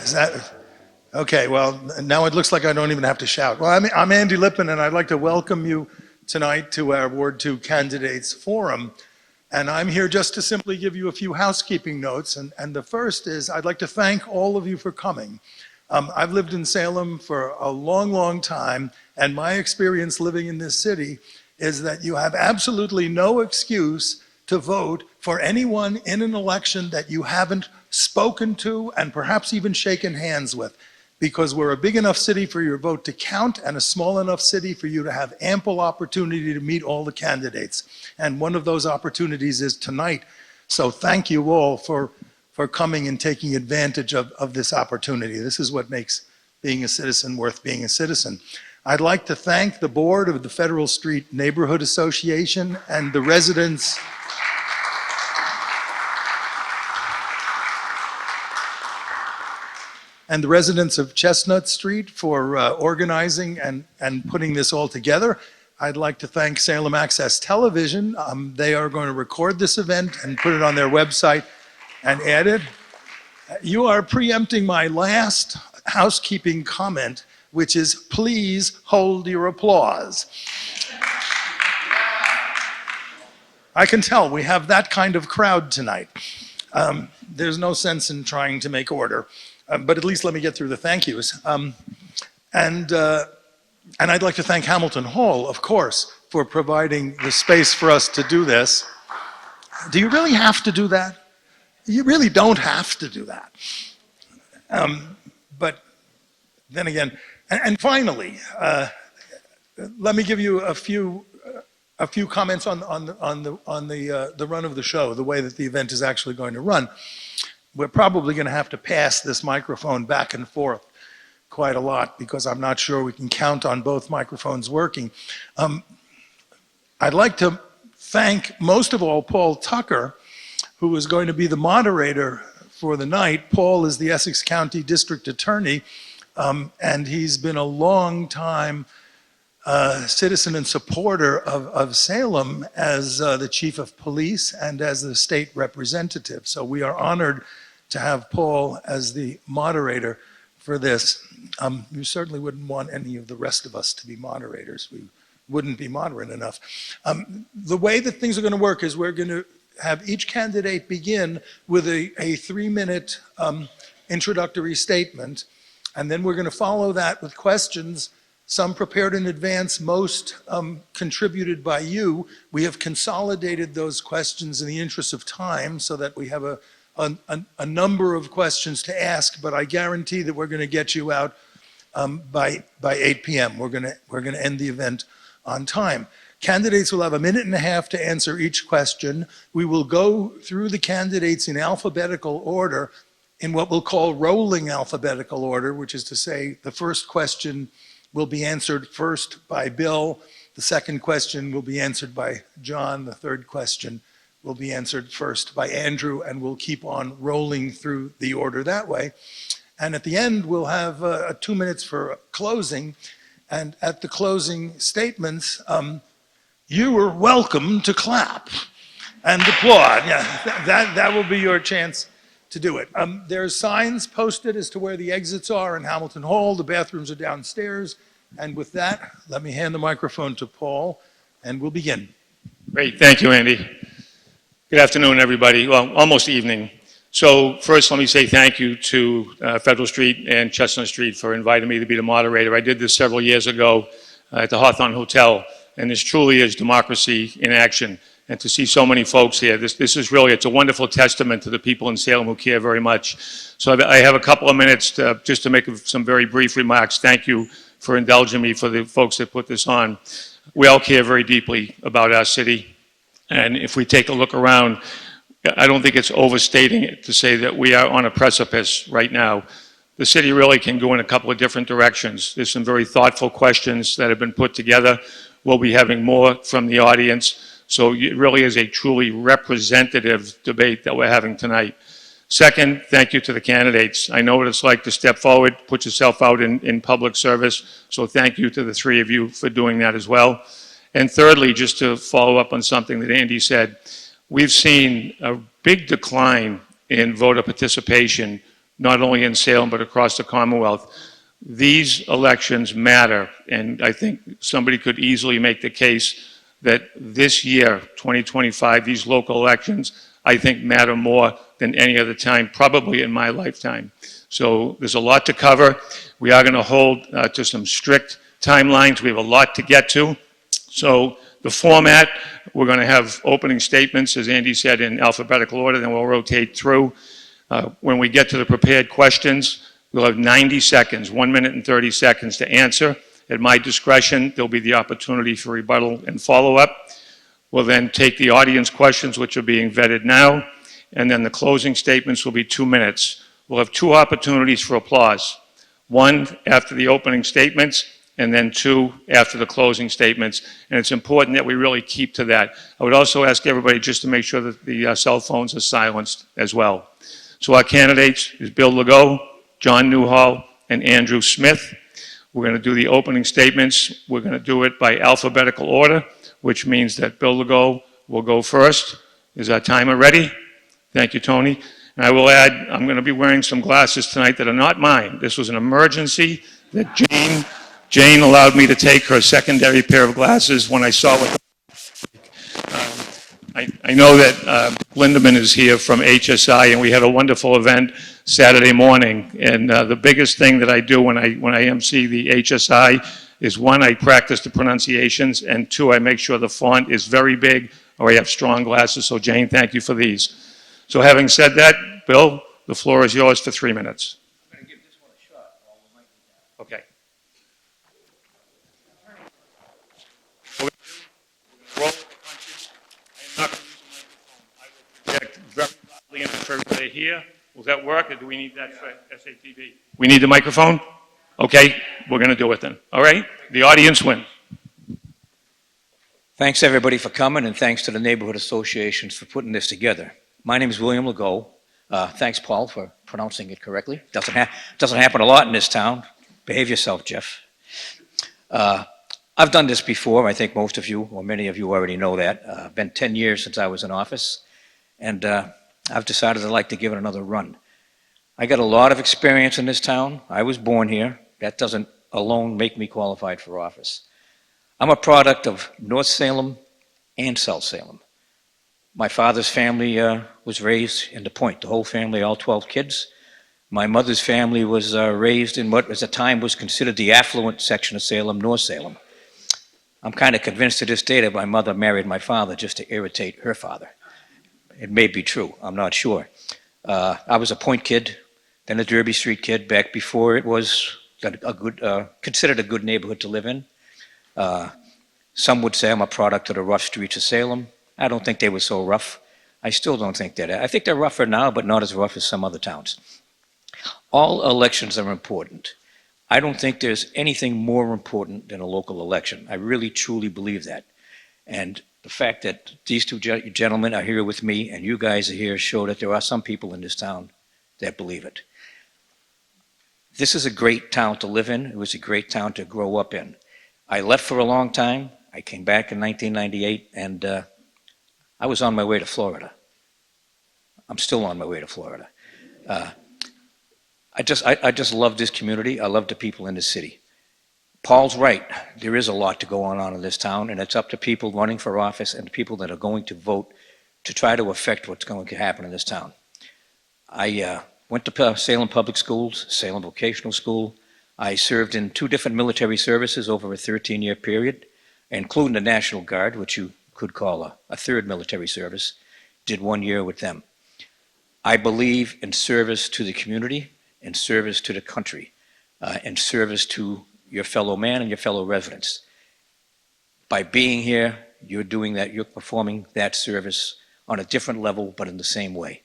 Is that okay? Well, now it looks like I don't even have to shout. Well, I'm Andy Lippman, and I'd like to welcome you tonight to our Ward 2 Candidates Forum. And I'm here just to simply give you a few housekeeping notes. And the first is I'd like to thank all of you for coming. I've lived in Salem for a long, long time, and my experience living in this city is that you have absolutely no excuse to vote for anyone in an election that you haven't spoken to and perhaps even shaken hands with, because we're a big enough city for your vote to count and a small enough city for you to have ample opportunity to meet all the candidates. And one of those opportunities is tonight. So thank you all for coming and taking advantage of this opportunity. This is what makes being a citizen worth being a citizen. I'd like to thank the board of the Federal Street Neighborhood Association and the residents of Chestnut Street for organizing and putting this all together. I'd like to thank Salem Access Television. They are going to record this event and put it on their website and add it. You are preempting my last housekeeping comment, which is please hold your applause. I can tell we have that kind of crowd tonight. There's no sense in trying to make order. But at least let me get through the thank yous. And I'd like to thank Hamilton Hall, of course, for providing the space for us to do this. Do you really have to do that? You really don't have to do that. But then again, and finally, let me give you a few comments on the run of the show, the way that the event is actually going to run. We're probably going to have to pass this microphone back and forth quite a lot because I'm not sure we can count on both microphones working. I'd like to thank most of all Paul Tucker, who is going to be the moderator for the night. Paul is the Essex County District Attorney, and he's been a long time citizen and supporter of Salem as the chief of police and as the state representative. So we are honored to have Paul as the moderator for this. You certainly wouldn't want any of the rest of us to be moderators. We wouldn't be moderate enough. The way that things are going to work is we're going to have each candidate begin with a 3-minute introductory statement, and then we're going to follow that with questions, some prepared in advance, most contributed by you. We have consolidated those questions in the interest of time so that we have a number of questions to ask, but I guarantee that we're going to get you out by 8 p.m. We're going to end the event on time. Candidates will have 1.5 minutes to answer each question. We will go through the candidates in alphabetical order, in what we'll call rolling alphabetical order, which is to say the first question will be answered first by Bill, the second question will be answered by John, the third question will be answered first by Andrew, and we'll keep on rolling through the order that way. And at the end, we'll have 2 minutes for closing, and at the closing statements, you are welcome to clap and applaud. Yeah, that will be your chance to do it. There's signs posted as to where the exits are in Hamilton Hall. The bathrooms are downstairs. And with that, let me hand the microphone to Paul, and we'll begin. Great, thank you, Andy. Good afternoon, everybody. Well, almost evening. So first, let me say thank you to Federal Street and Chestnut Street for inviting me to be the moderator. I did this several years ago at the Hawthorne Hotel. And this truly is democracy in action. And to see so many folks here, this is really, it's a wonderful testament to the people in Salem who care very much. So I have a couple of minutes just to make some very brief remarks. Thank you for indulging me, for the folks that put this on. We all care very deeply about our city. And if we take a look around, I don't think it's overstating it to say that we are on a precipice right now. The city really can go in a couple of different directions. There's some very thoughtful questions that have been put together. We'll be having more from the audience. So it really is a truly representative debate that we're having tonight. Second, thank you to the candidates. I know what it's like to step forward, put yourself out in public service. So thank you to the three of you for doing that as well. And thirdly, just to follow up on something that Andy said, we've seen a big decline in voter participation not only in Salem, but across the Commonwealth. These elections matter, and I think somebody could easily make the case that this year, 2025, these local elections, I think matter more than any other time, probably in my lifetime. So there's a lot to cover. We are going to hold to some strict timelines. We have a lot to get to. So the format, we're going to have opening statements, as Andy said, in alphabetical order, then we'll rotate through. When we get to the prepared questions, we'll have 90 seconds, 1 minute and 30 seconds to answer. At my discretion, there'll be the opportunity for rebuttal and follow-up. We'll then take the audience questions, which are being vetted now, and then the closing statements will be 2 minutes. We'll have 2 opportunities for applause. 1 after the opening statements, and then 2 after the closing statements. And it's important that we really keep to that. I would also ask everybody just to make sure that the cell phones are silenced as well. So our candidates is Bill Legault, John Newhall, and Andrew Smith. We're going to do the opening statements. We're going to do it by alphabetical order, which means that Bill Legault will go first. Is our timer ready? Thank you, Tony. And I will add, I'm going to be wearing some glasses tonight that are not mine. This was an emergency that Jane allowed me to take her secondary pair of glasses when I saw what I know that Lindemann is here from HSI, and we had a wonderful event Saturday morning. And the biggest thing that I do when I MC the HSI is, 1, I practice the pronunciations, and 2, I make sure the font is very big, or I have strong glasses. So Jane, thank you for these. So having said that, Bill, the floor is yours for 3 minutes. I'm going to give this one a shot while the mic is down. Okay. Roll the punches. I am not going to use a microphone. I will project very loudly and for everybody here. Will that work, or do we need that for SATV? We need the microphone? Okay, we're going to do it then. All right? The audience wins. Thanks, everybody, for coming, and thanks to the neighborhood associations for putting this together. My name is William Legault. Thanks, Paul, for pronouncing it correctly. Doesn't happen a lot in this town. Behave yourself, Jeff. I've done this before. I think most of you, or many of you, already know that. Been 10 years since I was in office, and I've decided I'd like to give it another run. I got a lot of experience in this town. I was born here. That doesn't alone make me qualified for office. I'm a product of North Salem and South Salem. My father's family was raised in the Point, the whole family, all 12 kids. My mother's family was raised in what at the time was considered the affluent section of Salem, North Salem. I'm kind of convinced to this day that my mother married my father just to irritate her father. It may be true, I'm not sure. I was a Point kid, then a Derby Street kid, back before it was considered a good neighborhood to live in. Some would say I'm a product of the rough streets of Salem. I don't think they were so rough. I still don't think that. I think they're rougher now, but not as rough as some other towns. All elections are important. I don't think there's anything more important than a local election. I really, truly believe that. And the fact that these 2 gentlemen are here with me and you guys are here show that there are some people in this town that believe it. This is a great town to live in. It was a great town to grow up in. I left for a long time. I came back in 1998, and I was on my way to Florida. I'm still on my way to Florida. I just love this community. I love the people in this city. Paul's right. There is a lot to go on in this town, and it's up to people running for office and the people that are going to vote to try to affect what's going to happen in this town. I went to Salem Public Schools, Salem Vocational School. I served in 2 different military services over a 13-year period, including the National Guard, which you could call a 3rd military service. Did 1 year with them. I believe in service to the community, in service to the country, in service to your fellow man and your fellow residents. By being here, you're doing that, you're performing that service on a different level, but in the same way.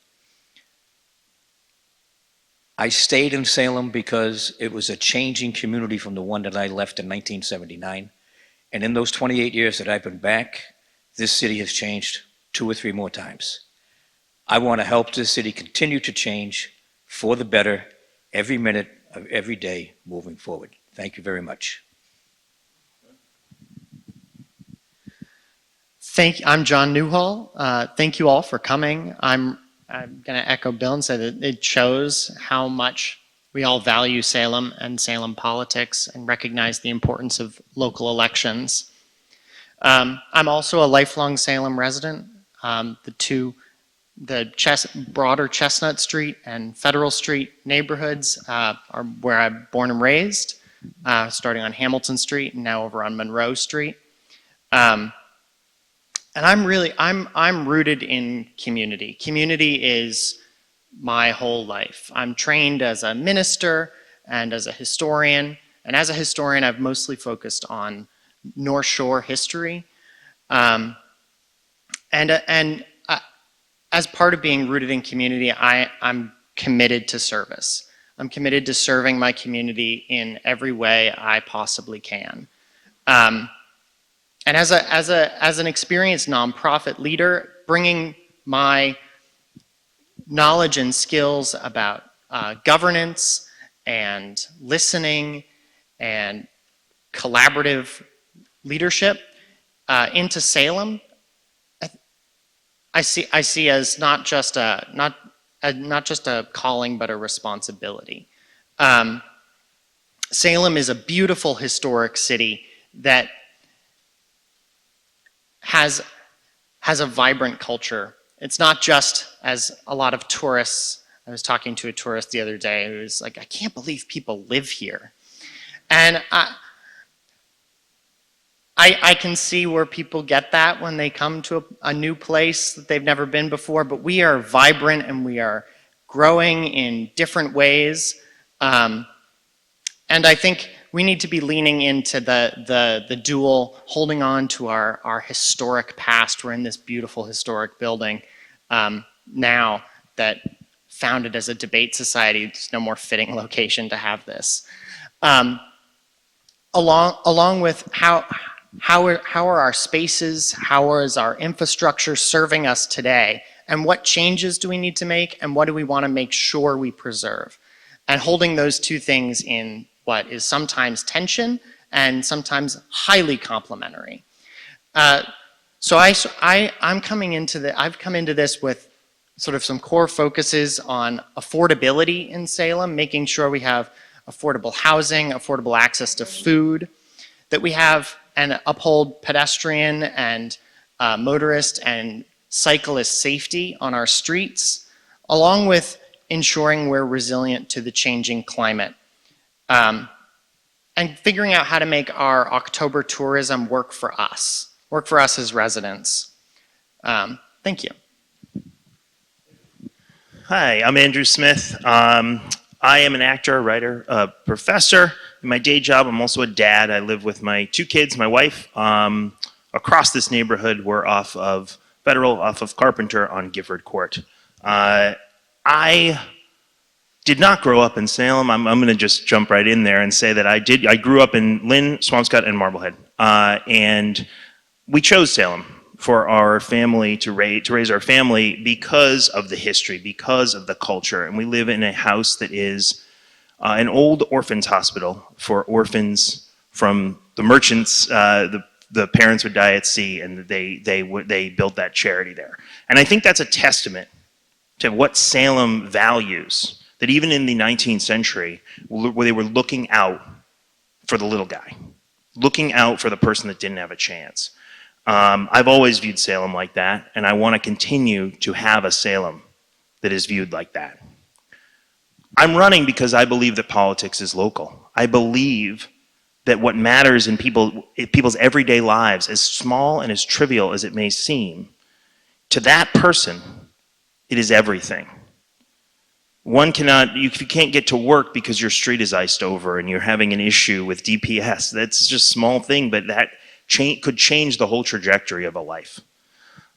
I stayed in Salem because it was a changing community from the one that I left in 1979. And in those 28 years that I've been back, this city has changed 2 or 3 more times. I want to help this city continue to change for the better every minute of every day moving forward. Thank you very much. I'm John Newhall. Thank you all for coming. I'm I'm going to echo Bill and say that it shows how much we all value Salem and Salem politics and recognize the importance of local elections. I'm also a lifelong Salem resident. The broader Chestnut Street and Federal Street neighborhoods are where I'm born and raised, starting on Hamilton Street and now over on Monroe Street. And I'm rooted in community. Community is my whole life. I'm trained as a minister and as a historian. And as a historian, I've mostly focused on North Shore history. As part of being rooted in community, I'm committed to service. I'm committed to serving my community in every way I possibly can. And as an experienced nonprofit leader, bringing my knowledge and skills about governance and listening and collaborative leadership into Salem, I see as not just a calling but a responsibility. Salem is a beautiful historic city that has a vibrant culture. It's not just as a lot of tourists. I was talking to a tourist the other day who was like, I can't believe people live here. And I can see where people get that when they come to a new place that they've never been before, but we are vibrant and we are growing in different ways. And I think we need to be leaning into the dual, holding on to our historic past. We're in this beautiful historic building now that founded as a debate society. There's no more fitting location to have this. Along with how are our spaces, how is our infrastructure serving us today, and what changes do we need to make, and what do we want to make sure we preserve? And holding those two things in what is sometimes tension and sometimes highly complementary. So I've come into this with sort of some core focuses on affordability in Salem, making sure we have affordable housing, affordable access to food, that we have and uphold pedestrian and motorist and cyclist safety on our streets, along with ensuring we're resilient to the changing climate. And figuring out how to make our October tourism work for us as residents. Thank you. Hi, I'm Andrew Smith. I am an actor, writer, professor. In my day job, I'm also a dad. I live with my two kids, my wife. Across this neighborhood, we're off of Federal, off of Carpenter on Gifford Court. I did not grow up in Salem. I'm going to just jump right in there and say that I grew up in Lynn, Swampscott, and Marblehead. And we chose Salem for our family to raise our family because of the history, because of the culture. And we live in a house that is an old orphans hospital for orphans from the merchants. The parents would die at sea, and they built that charity there. And I think that's a testament to what Salem values. That even in the 19th century, where they were looking out for the little guy, looking out for the person that didn't have a chance. I've always viewed Salem like that, and I want to continue to have a Salem that is viewed like that. I'm running because I believe that politics is local. I believe that what matters in people's everyday lives, as small and as trivial as it may seem, to that person, it is everything. You can't get to work because your street is iced over and you're having an issue with DPS. That's just a small thing, but that could change the whole trajectory of a life.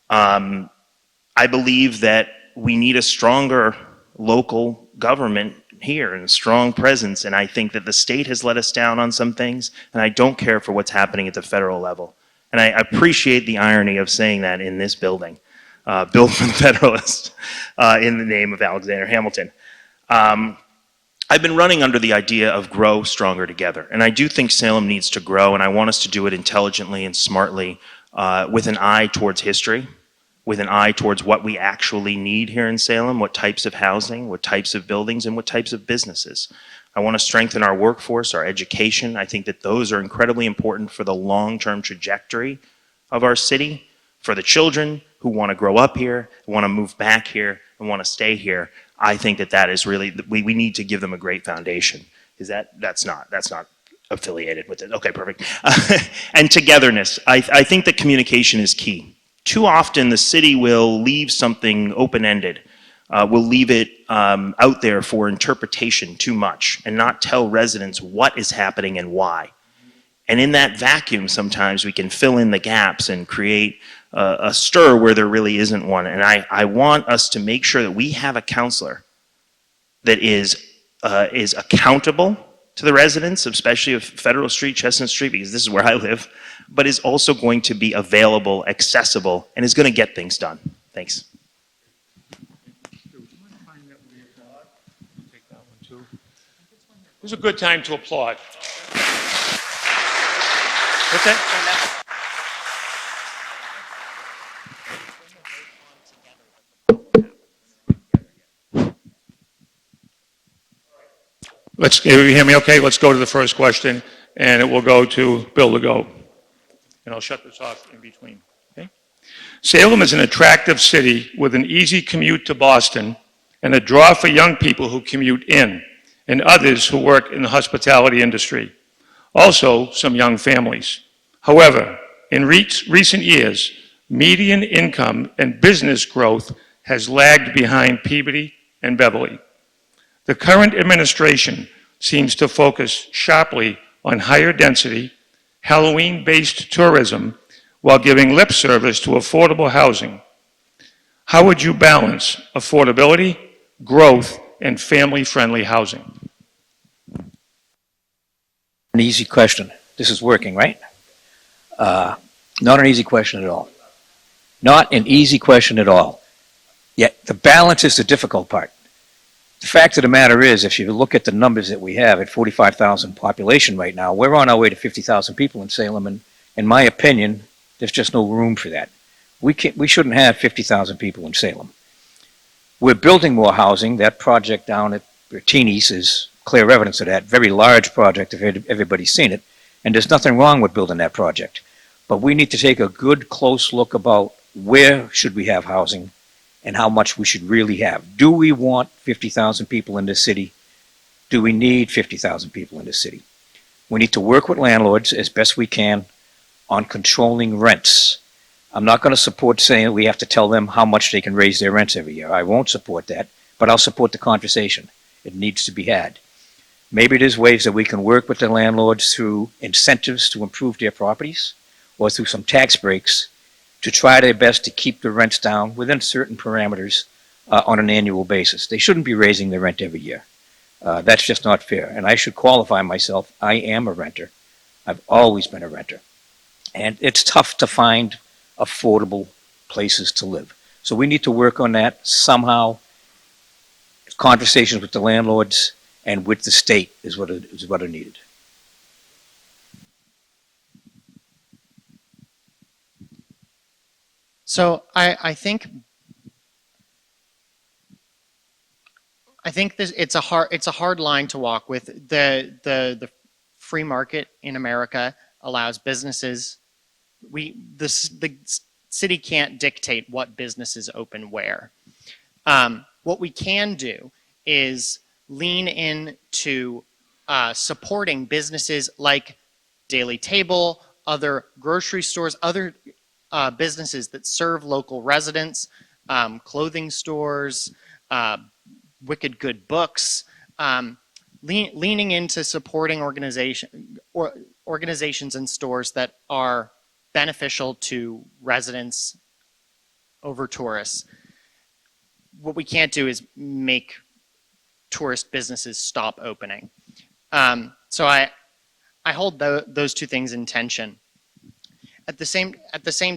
I believe that we need a stronger local government here and a strong presence, and I think that the state has let us down on some things, and I don't care for what's happening at the federal level. And I appreciate the irony of saying that in this building. Built for the Federalists in the name of Alexander Hamilton. I've been running under the idea of grow stronger together. And I do think Salem needs to grow, and I want us to do it intelligently and smartly with an eye towards history, with an eye towards what we actually need here in Salem, what types of housing, what types of buildings, and what types of businesses. I want to strengthen our workforce, our education. I think that those are incredibly important for the long-term trajectory of our city, for the children who want to grow up here, want to move back here, and want to stay here. I think that that is really, we need to give them a great foundation. That's not affiliated with it. Okay, perfect. And togetherness. I think that communication is key. Too often the city will leave something open-ended. Will leave it out there for interpretation too much and not tell residents what is happening and why. And in that vacuum, sometimes we can fill in the gaps and create a stir where there really isn't one. And I want us to make sure that we have a counselor that is accountable to the residents, especially of Federal Street, Chestnut Street, because this is where I live, but is also going to be available, accessible, and is going to get things done. Thanks. It was a good time to applaud. What's that? You hear me okay? Let's go to the first question, and it will go to Bill Legault. And I'll shut this off in between. Okay? Salem is an attractive city with an easy commute to Boston and a draw for young people who commute in and others who work in the hospitality industry. Also, some young families. However, in recent years, median income and business growth has lagged behind Peabody and Beverly. The current administration seems to focus sharply on higher density, Halloween-based tourism, while giving lip service to affordable housing. How would you balance affordability, growth, and family-friendly housing? An easy question. This is working, right? Not an easy question at all. Not an easy question at all. Yet the balance is the difficult part. The fact of the matter is, if you look at the numbers that we have at 45,000 population right now, we're on our way to 50,000 people in Salem, and in my opinion, there's just no room for that. We shouldn't have 50,000 people in Salem. We're building more housing. That project down at Bertini's is clear evidence of that. Very large project, if everybody's seen it, and there's nothing wrong with building that project. But we need to take a good, close look about where should we have housing and how much we should really have. Do we want 50,000 people in this city? Do we need 50,000 people in this city? We need to work with landlords as best we can on controlling rents. I'm not going to support saying we have to tell them how much they can raise their rents every year. I won't support that, but I'll support the conversation. It needs to be had. Maybe there's ways that we can work with the landlords through incentives to improve their properties or through some tax breaks to try their best to keep the rents down within certain parameters on an annual basis. They shouldn't be raising the rent every year. That's just not fair. And I should qualify myself. I am a renter. I've always been a renter. And it's tough to find affordable places to live. So we need to work on that somehow. Conversations with the landlords and with the state is what are needed. So I think this it's a hard line to walk with. The free market in America allows businesses. The city can't dictate what businesses open where. What we can do is lean into supporting businesses like Daily Table, other grocery stores, other businesses that serve local residents, clothing stores, Wicked Good Books, leaning into supporting organizations and stores that are beneficial to residents over tourists. What we can't do is make tourist businesses stop opening. So I hold those two things in tension. At the same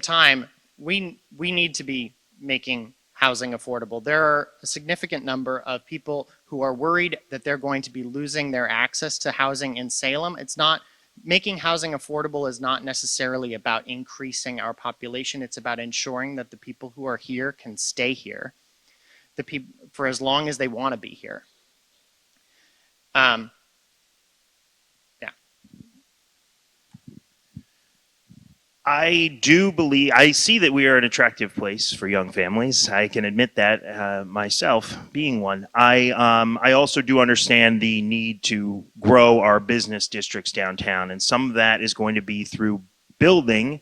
time, we need to be making housing affordable. There are a significant number of people who are worried that they're going to be losing their access to housing in Salem. It's not making housing affordable is not necessarily about increasing our population. It's about ensuring that the people who are here can stay here, for as long as they want to be here. Yeah. I do believe, I see that we are an attractive place for young families. I can admit that myself, being one. I also do understand the need to grow our business districts downtown, and some of that is going to be through building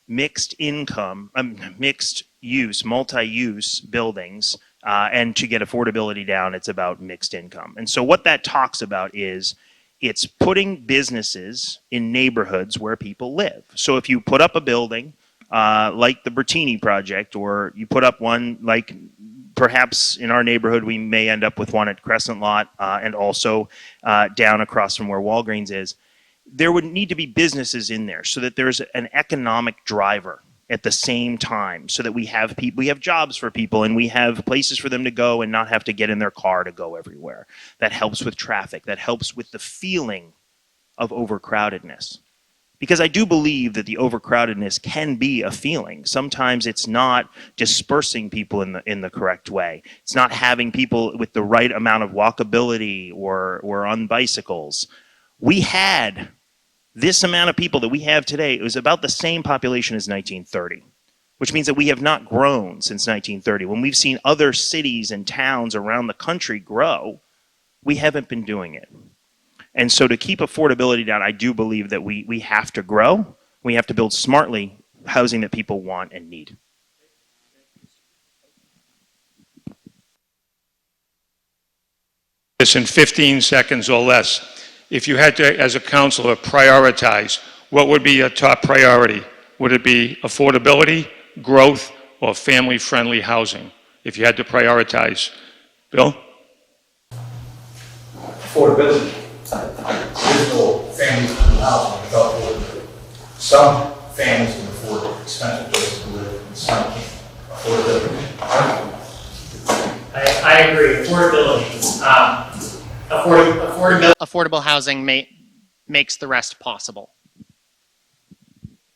mixed income, mixed use, multi-use buildings, and to get affordability down, it's about mixed income. And so what that talks about is it's putting businesses in neighborhoods where people live. So if you put up a building like the Bertini project, or you put up one like perhaps in our neighborhood, we may end up with one at Crescent Lot and also down across from where Walgreens is, there would need to be businesses in there so that there's an economic driver at the same time, so that we have people, we have jobs for people, and we have places for them to go and not have to get in their car to go everywhere. That helps with traffic. That helps with the feeling of overcrowdedness. Because I do believe that the overcrowdedness can be a feeling. Sometimes it's not dispersing people in the correct way. It's not having people with the right amount of walkability or on bicycles. We had this amount of people that we have today. It was about the same population as 1930, which means that we have not grown since 1930. When we've seen other cities and towns around the country grow, we haven't been doing it. And so to keep affordability down, I do believe that we have to grow. We have to build smartly housing that people want and need. This in 15 seconds or less. If you had to, as a councilor, prioritize, what would be your top priority? Would it be affordability, growth, or family-friendly housing? If you had to prioritize. Bill? Affordability. There's no family-friendly housing without affordability. Some families can afford expensive places to live, and some can't. Affordability. I agree. Affordability. Affordable housing makes the rest possible.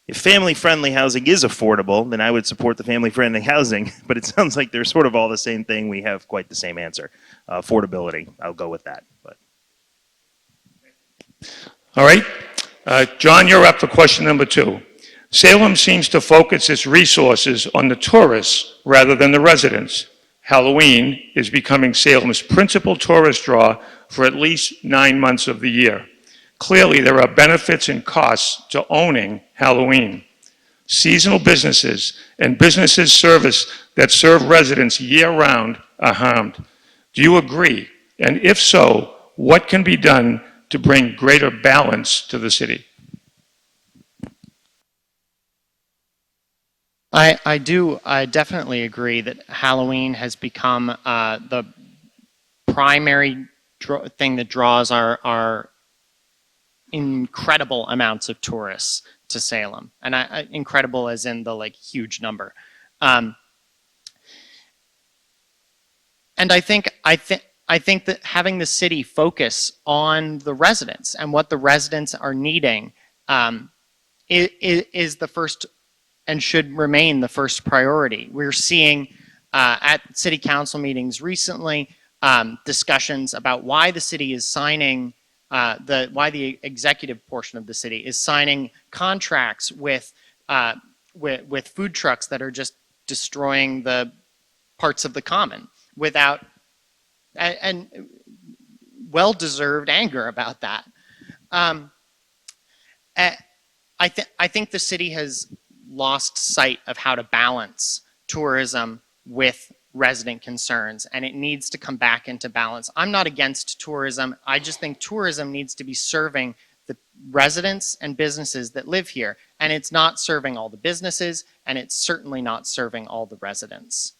If family-friendly housing is affordable, then I would support the family-friendly housing, but it sounds like they're sort of all the same thing. We have quite the same answer. Affordability, I'll go with that. But. All right. John, you're up for question number 2. Salem seems to focus its resources on the tourists rather than the residents. Halloween is becoming Salem's principal tourist draw for at least 9 months of the year. Clearly, there are benefits and costs to owning Halloween. Seasonal businesses and businesses that serve residents year-round are harmed. Do you agree? And if so, what can be done to bring greater balance to the city? I definitely agree that Halloween has become the primary thing that draws our incredible amounts of tourists to Salem, and incredible as in the huge number. And I think that having the city focus on the residents and what the residents are needing is the first and should remain the first priority. We're seeing at city council meetings recently discussions about why the city is signing, why the executive portion of the city is signing contracts with food trucks that are just destroying the parts of the common without, and well-deserved anger about that. I think the city has lost sight of how to balance tourism with resident concerns, and it needs to come back into balance. I'm not against tourism. I just think tourism needs to be serving the residents and businesses that live here, and it's not serving all the businesses, and it's certainly not serving all the residents.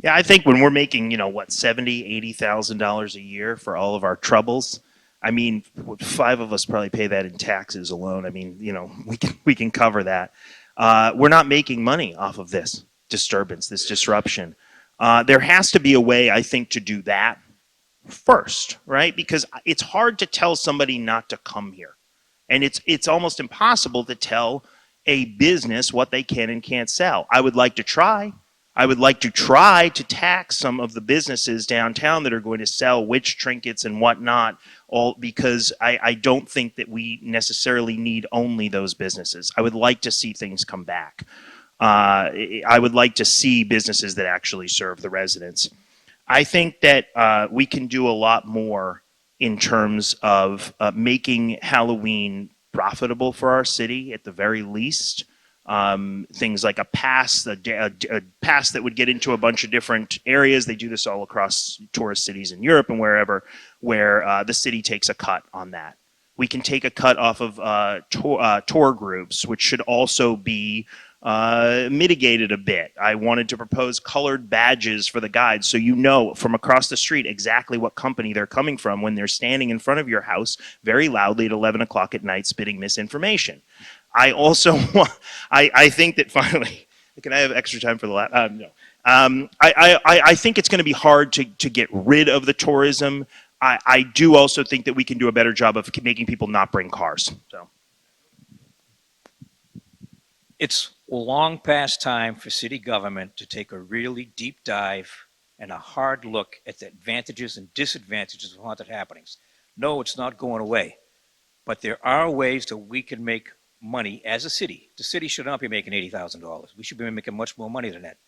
Yeah, I think when we're making, $70,000, $80,000 a year for all of our troubles, I mean, 5 of us probably pay that in taxes alone. I mean, we can cover that. We're not making money off of this disturbance, this disruption. There has to be a way, I think, to do that first, right? Because it's hard to tell somebody not to come here. And it's almost impossible to tell a business what they can and can't sell. I would like to try. I would like to try to tax some of the businesses downtown that are going to sell witch trinkets and whatnot, all because I don't think that we necessarily need only those businesses. I would like to see things come back. I would like to see businesses that actually serve the residents. I think that we can do a lot more in terms of making Halloween profitable for our city at the very least. Things like a pass that would get into a bunch of different areas. They do this all across tourist cities in Europe and wherever, where the city takes a cut on that. We can take a cut off of tour groups, which should also be mitigated a bit. I wanted to propose colored badges for the guides so you know from across the street exactly what company they're coming from when they're standing in front of your house very loudly at 11 o'clock at night spitting misinformation. I also want, I think that finally, can I have extra time for the last? No. I think it's going to be hard to get rid of the tourism. I do also think that we can do a better job of making people not bring cars. So. It's long past time for city government to take a really deep dive and a hard look at the advantages and disadvantages of haunted happenings. No, it's not going away, but there are ways that we can make money as a city. The city should not be making $80,000. We should be making much more money than that.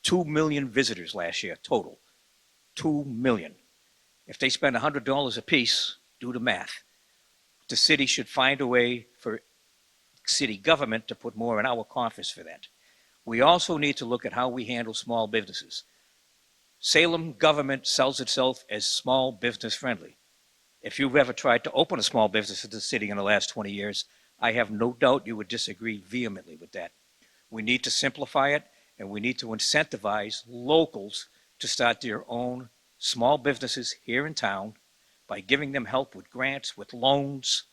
2 million visitors last year total. 2 million. If they spend $100 a piece, do the math. The city should find a way for city government to put more in our coffers for that. We also need to look at how we handle small businesses. Salem government sells itself as small business friendly. If you've ever tried to open a small business in the city in the last 20 years, I have no doubt you would disagree vehemently with that. We need to simplify it, and we need to incentivize locals to start their own small businesses here in town by giving them help with grants, with loans,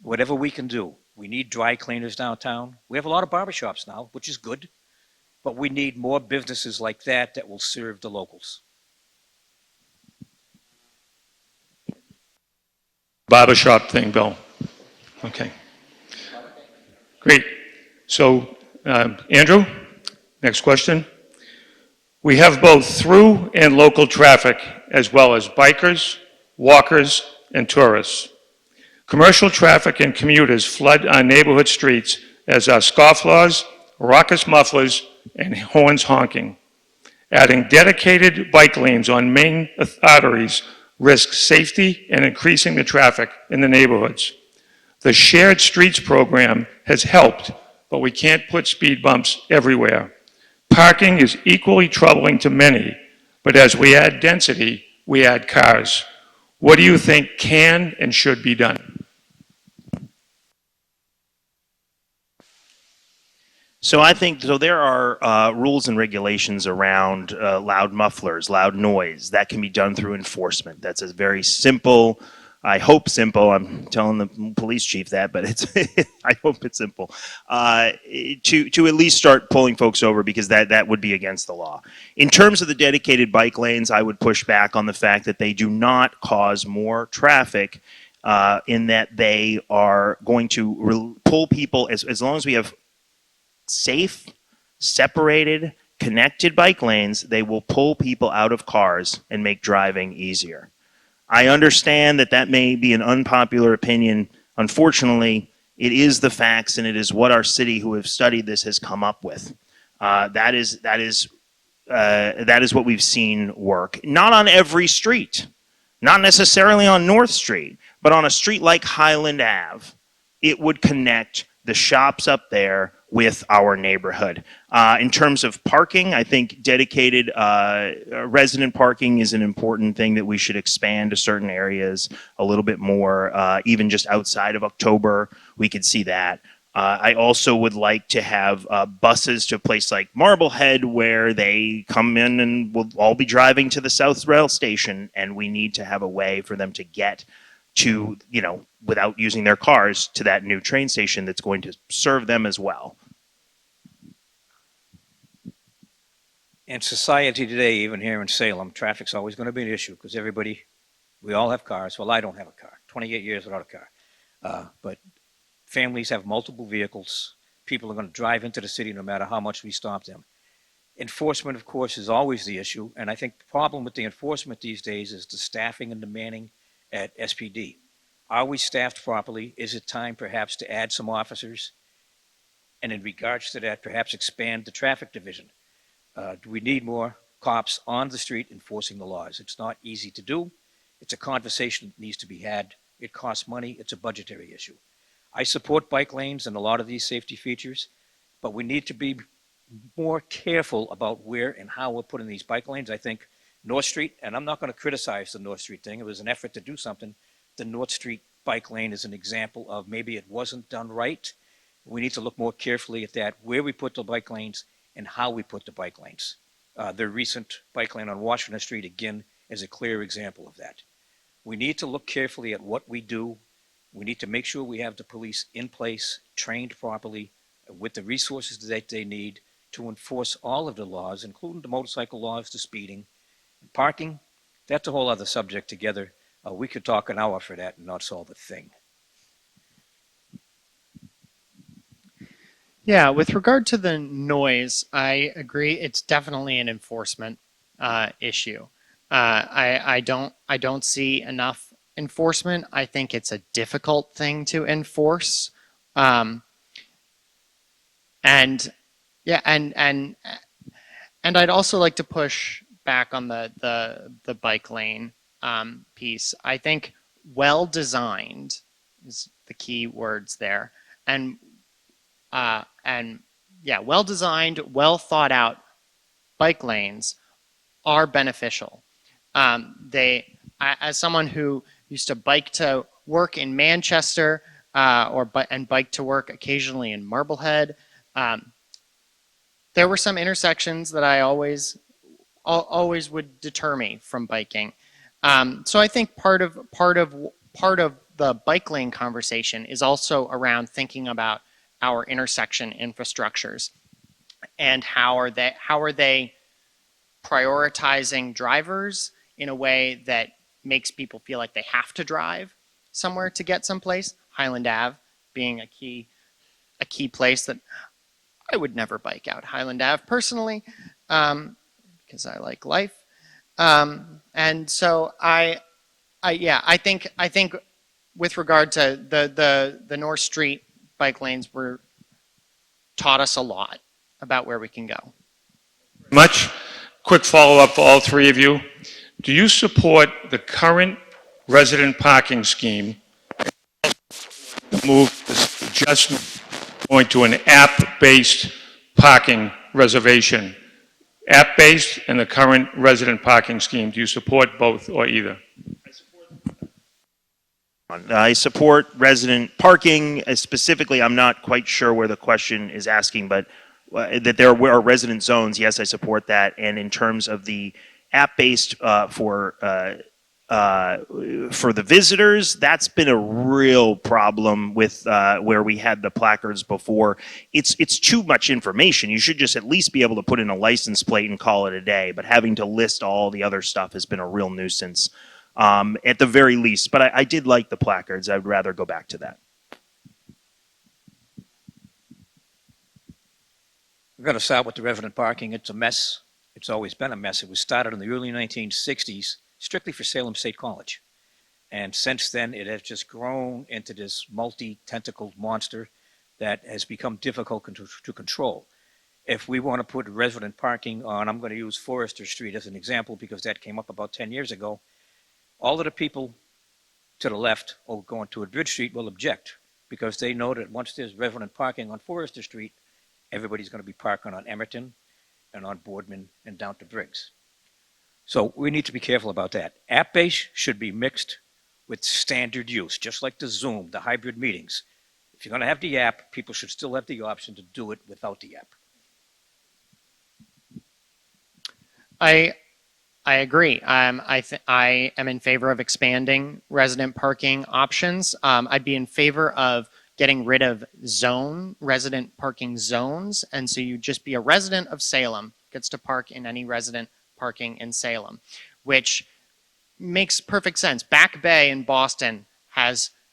whatever we can do. We need dry cleaners downtown. We have a lot of barbershops now, which is good, but we need more businesses like that that will serve the locals. Barbershop thing, Bill. Okay. Great. So, Andrew, next question. We have both through and local traffic, as well as bikers, walkers, and tourists. Commercial traffic and commuters flood our neighborhood streets as our scofflaws, raucous mufflers, and horns honking. Adding dedicated bike lanes on main arteries risks safety and increasing the traffic in the neighborhoods. The Shared Streets program has helped, but we can't put speed bumps everywhere. Parking is equally troubling to many, but as we add density, we add cars. What do you think can and should be done? So I think, so there are rules and regulations around loud mufflers, loud noise. That can be done through enforcement. That's a very simple, I hope simple, I'm telling the police chief that, but it's I hope it's simple, to at least start pulling folks over because that would be against the law. In terms of the dedicated bike lanes, I would push back on the fact that they do not cause more traffic in that they are going to pull people, as long as we have safe, separated, connected bike lanes, they will pull people out of cars and make driving easier. I understand that may be an unpopular opinion. Unfortunately, it is the facts and it is what our city who have studied this has come up with. That is what we've seen work. Not on every street, not necessarily on North Street, but on a street like Highland Ave, it would connect the shops up there with our neighborhood. In terms of parking, I think dedicated resident parking is an important thing that we should expand to certain areas a little bit more, even just outside of October, we could see that. I also would like to have buses to a place like Marblehead where they come in and we'll all be driving to the South Rail Station, and we need to have a way for them to get to, without using their cars, to that new train station that's going to serve them as well. In society today, even here in Salem, traffic's always going to be an issue because we all have cars. Well, I don't have a car. 28 years without a car. But families have multiple vehicles. People are going to drive into the city no matter how much we stop them. Enforcement, of course, is always the issue. And I think the problem with the enforcement these days is the staffing and the manning at SPD. Are we staffed properly? Is it time perhaps to add some officers? And in regards to that, perhaps expand the traffic division. Do we need more cops on the street enforcing the laws? It's not easy to do. It's a conversation that needs to be had. It costs money. It's a budgetary issue. I support bike lanes and a lot of these safety features, but we need to be more careful about where and how we're putting these bike lanes. I think North Street, and I'm not going to criticize the North Street thing. It was an effort to do something. The North Street bike lane is an example of maybe it wasn't done right. We need to look more carefully at that, where we put the bike lanes and how we put the bike lanes. The recent bike lane on Washington Street, again, is a clear example of that. We need to look carefully at what we do. We need to make sure we have the police in place, trained properly, with the resources that they need to enforce all of the laws, including the motorcycle laws, the speeding. Parking, that's a whole other subject together. We could talk an hour for that and not solve a thing. Yeah, with regard to the noise, I agree. It's definitely an enforcement issue. I don't see enough enforcement. I think it's a difficult thing to enforce. And yeah, and I'd also like to push back on the bike lane piece. I think well designed is the key words there, and yeah, well designed, well thought out bike lanes are beneficial. As someone who used to bike to work in Manchester and bike to work occasionally in Marblehead, there were some intersections that I always would deter me from biking. So I think part of the bike lane conversation is also around thinking about our intersection infrastructures and how are they prioritizing drivers in a way that makes people feel like they have to drive somewhere to get someplace. Highland Ave being a key place that I would never bike out Highland Ave personally, because I like life. And so I think with regard to the North Street bike lanes taught us a lot about where we can go. Much. Quick follow-up for all three of you. Do you support the current resident parking scheme? Move this adjustment going to an app-based parking reservation? App-based and the current resident parking scheme. Do you support both or either? I support resident parking. Specifically, I'm not quite sure where the question is asking, but that there are resident zones. Yes, I support that. And in terms of the app-based for the visitors, that's been a real problem with where we had the placards before. It's too much information. You should just at least be able to put in a license plate and call it a day. But having to list all the other stuff has been a real nuisance. At the very least, but I did like the placards. I would rather go back to that. We're going to start with the resident parking. It's a mess. It's always been a mess. It was started in the early 1960s, strictly for Salem State College. And since then, it has just grown into this multi-tentacled monster that has become difficult to control. If we want to put resident parking on, I'm going to use Forester Street as an example because that came up about 10 years ago. All of the people to the left or going to Bridge Street will object because they know that once there's resident parking on Forester Street, everybody's going to be parking on Emerton and on Boardman and down to Briggs. So we need to be careful about that. App-based should be mixed with standard use, just like the Zoom, the hybrid meetings. If you're going to have the app, people should still have the option to do it without the app. I agree. I am in favor of expanding resident parking options. I'd be in favor of getting rid of resident parking zones, and so you'd just be a resident of Salem, gets to park in any resident parking in Salem, which makes perfect sense. Back Bay in Boston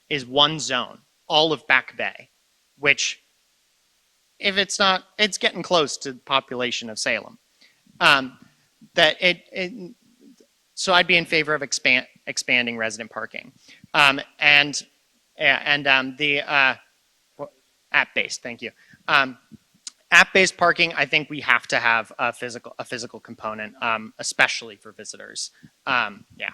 is one zone, all of Back Bay, which if it's not, it's getting close to the population of Salem. So I'd be in favor of expanding resident parking. The app-based, thank you. App-based parking, I think we have to have a physical component, especially for visitors. Yeah.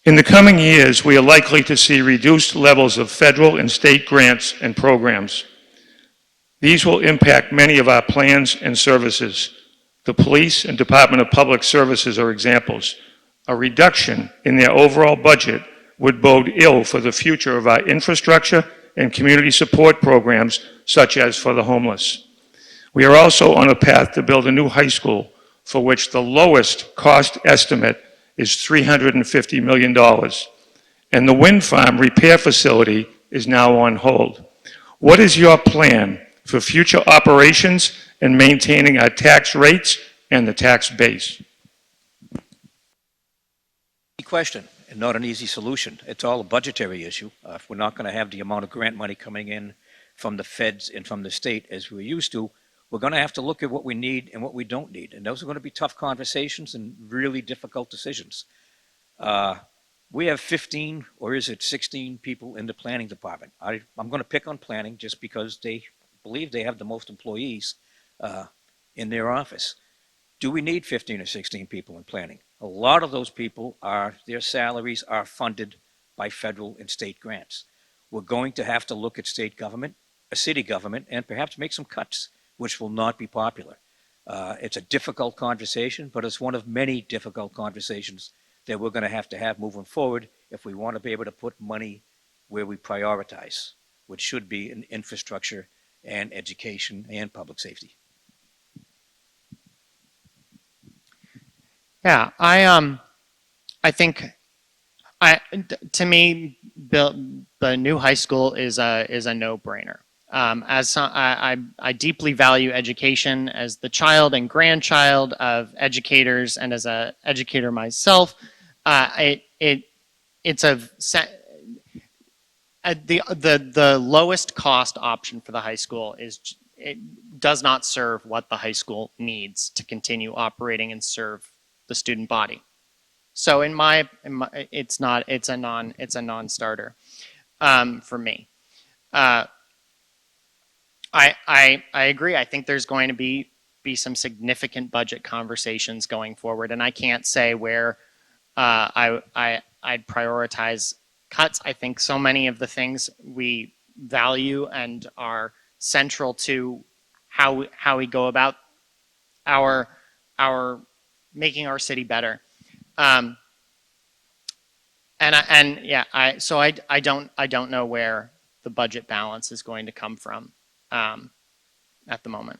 In the coming years, we are likely to see reduced levels of federal and state grants and programs. These will impact many of our plans and services. The police and Department of Public Services are examples. A reduction in their overall budget would bode ill for the future of our infrastructure and community support programs, such as for the homeless. We are also on a path to build a new high school for which the lowest cost estimate is $350 million. And the wind farm repair facility is now on hold. What is your plan for future operations and maintaining our tax rates and the tax base? Question, and not an easy solution. It's all a budgetary issue. If we're not going to have the amount of grant money coming in from the feds and from the state as we're used to, we're going to have to look at what we need and what we don't need. And those are going to be tough conversations and really difficult decisions. We have 15, or is it 16 people in the planning department. I'm going to pick on planning just because they believe they have the most employees in their office. Do we need 15 or 16 people in planning? A lot of those people their salaries are funded by federal and state grants. We're going to have to look at state government, a city government, and perhaps make some cuts, which will not be popular. It's a difficult conversation, but it's one of many difficult conversations that we're going to have moving forward if we want to be able to put money where we prioritize, which should be in infrastructure and education and public safety. Yeah, I think, to me, the new high school is a no-brainer. I deeply value education as the child and grandchild of educators, and as an educator myself, it's the lowest cost option for the high school it does not serve what the high school needs to continue operating and serve the student body. So it's a non-starter for me. I agree. I think there's going to be some significant budget conversations going forward, and I can't say where I'd prioritize cuts. I think so many of the things we value and are central to how we go about our making our city better. I don't know where the budget balance is going to come from at the moment.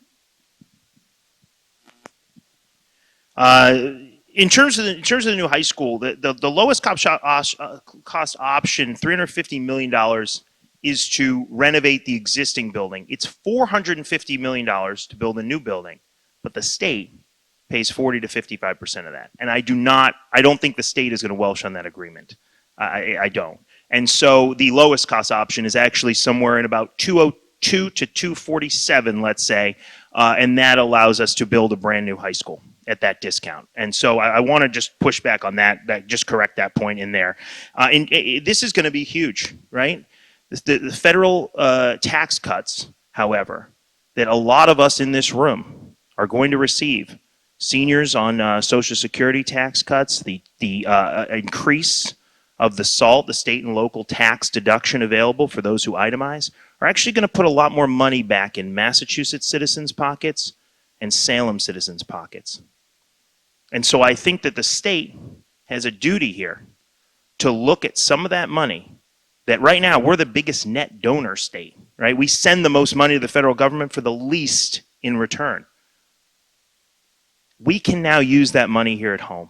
In terms of the new high school, the lowest cost option, $350 million, is to renovate the existing building. It's $450 million to build a new building, but the state pays 40 to 55% of that. And I don't think the state is going to welsh on that agreement. I don't. And so the lowest cost option is actually somewhere in about 202 to 247, let's say, and that allows us to build a brand new high school at that discount. And so I want to just push back on that, just correct that point in there. This is going to be huge, right? The federal tax cuts, however, that a lot of us in this room are going to receive, seniors on Social Security tax cuts, the increase of the SALT, the state and local tax deduction available for those who itemize, are actually going to put a lot more money back in Massachusetts citizens' pockets and Salem citizens' pockets. And so I think that the state has a duty here to look at some of that money that right now we're the biggest net donor state, right? We send the most money to the federal government for the least in return. We can now use that money here at home.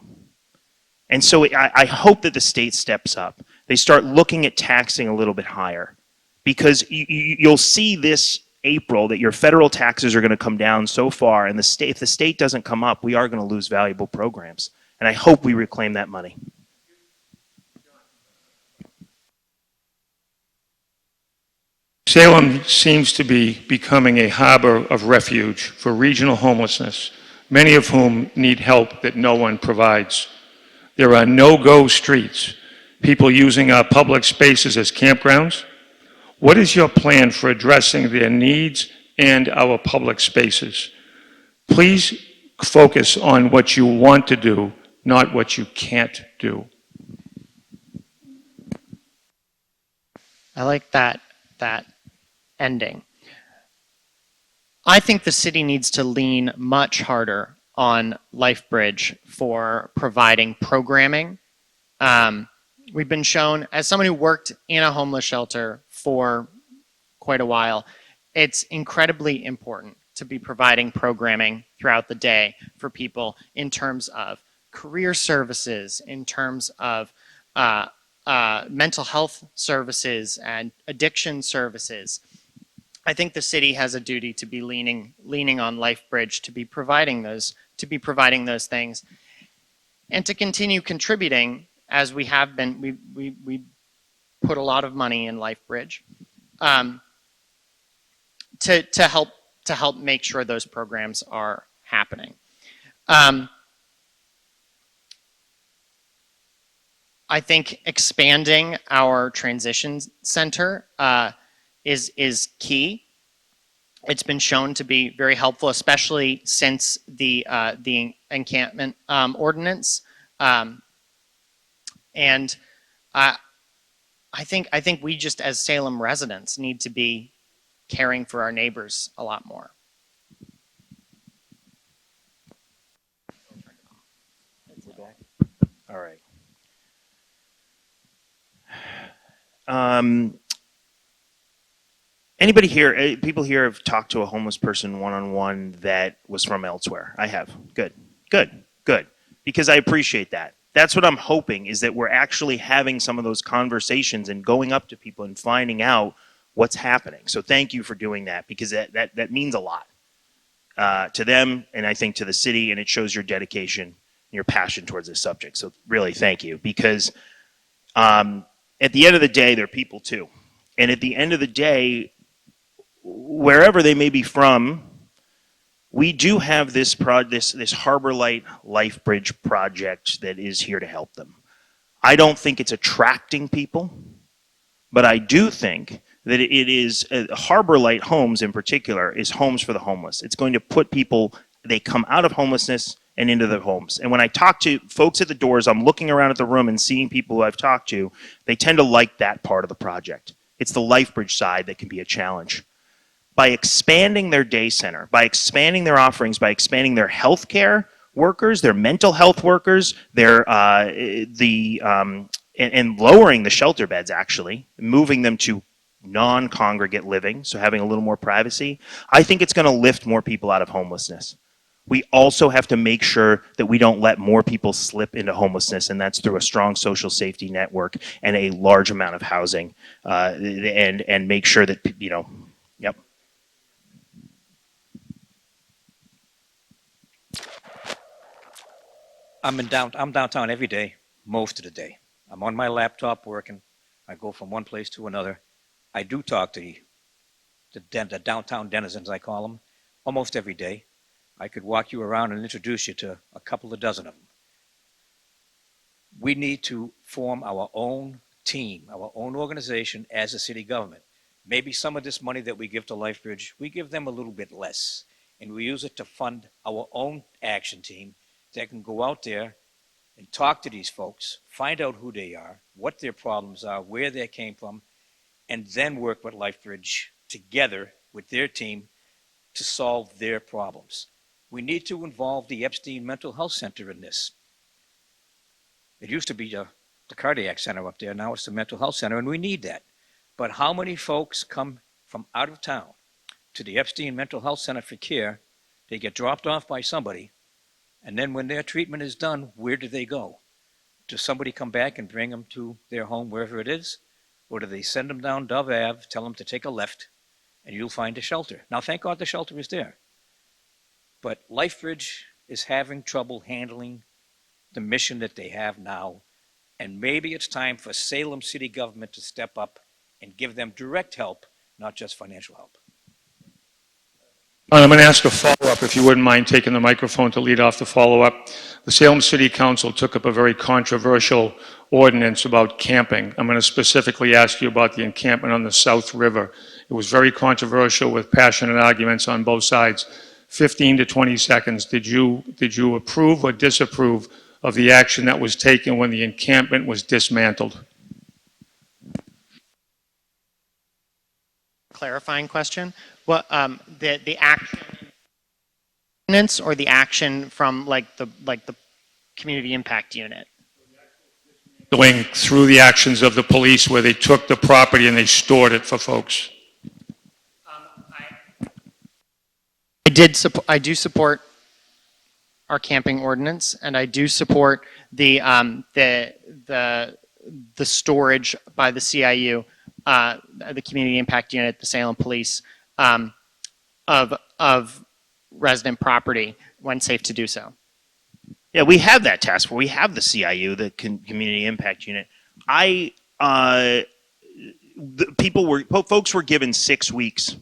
And so I hope that the state steps up. They start looking at taxing a little bit higher, because you'll see this April that your federal taxes are going to come down so far, and if the state doesn't come up, we are going to lose valuable programs. And I hope we reclaim that money. Salem seems to be becoming a harbor of refuge for regional homelessness, many of whom need help that no one provides. There are no-go streets, people using our public spaces as campgrounds. What is your plan for addressing their needs and our public spaces? Please focus on what you want to do, not what you can't do. I like that ending. I think the city needs to lean much harder on LifeBridge for providing programming. We've been shown, as someone who worked in a homeless shelter for quite a while, it's incredibly important to be providing programming throughout the day for people in terms of career services, in terms of mental health services and addiction services. I think the city has a duty to be leaning on LifeBridge to be providing those things, and to continue contributing as we have been. We put a lot of money in LifeBridge to help make sure those programs are happening. I think expanding our transition center is key. It's been shown to be very helpful, especially since the encampment ordinance. And I think we just, as Salem residents, need to be caring for our neighbors a lot more. All right. Anybody here, people here have talked to a homeless person one-on-one that was from elsewhere? I have. Good. Because I appreciate that. That's what I'm hoping, is that we're actually having some of those conversations and going up to people and finding out what's happening. So thank you for doing that, because that means a lot to them, and I think to the city, and it shows your dedication and your passion towards this subject. So really, thank you, because at the end of the day, they're people too. And at the end of the day, wherever they may be from, we do have this Harbor Light LifeBridge project that is here to help them. I don't think it's attracting people, but I do think that it is, Harbor Light Homes in particular, is homes for the homeless. It's going to put people, they come out of homelessness and into their homes. And when I talk to folks at the doors, I'm looking around at the room and seeing people who I've talked to, they tend to like that part of the project. It's the LifeBridge side that can be a challenge. By expanding their day center, by expanding their offerings, by expanding their healthcare workers, their mental health workers, their and lowering the shelter beds, actually, moving them to non-congregate living, so having a little more privacy, I think it's going to lift more people out of homelessness. We also have to make sure that we don't let more people slip into homelessness, and that's through a strong social safety network and a large amount of housing, and make sure that, yep. I'm downtown every day, most of the day. I'm on my laptop working. I go from one place to another. I do talk to the downtown denizens, I call them, almost every day. I could walk you around and introduce you to a couple of dozen of them. We need to form our own team, our own organization as a city government. Maybe some of this money that we give to LifeBridge, we give them a little bit less, and we use it to fund our own action team that can go out there and talk to these folks, find out who they are, what their problems are, where they came from, and then work with LifeBridge together with their team to solve their problems. We need to involve the Epstein Mental Health Center in this. It used to be the cardiac center up there, now it's the mental health center, and we need that. But how many folks come from out of town to the Epstein Mental Health Center for care, they get dropped off by somebody, and then when their treatment is done, where do they go? Does somebody come back and bring them to their home, wherever it is? Or do they send them down Dove Ave, tell them to take a left, and you'll find a shelter. Now, thank God the shelter is there. But LifeBridge is having trouble handling the mission that they have now, and maybe it's time for Salem city government to step up and give them direct help, not just financial help. I'm going to ask a follow-up, if you wouldn't mind taking the microphone to lead off the follow-up. The Salem City Council took up a very controversial ordinance about camping. I'm going to specifically ask you about the encampment on the South River. It was very controversial with passionate arguments on both sides. 15 to 20 seconds. Did you approve or disapprove of the action that was taken when the encampment was dismantled? Clarifying question. What the action ordinance or the action from like the community impact unit? Going through the actions of the police where they took the property and they stored it for folks. I do support our camping ordinance, and I do support the storage by the CIU, the Community Impact Unit, the Salem Police, of resident property when safe to do so. Yeah, we have that task force. We have the CIU, the Community Impact Unit. Folks were given 6 weeks.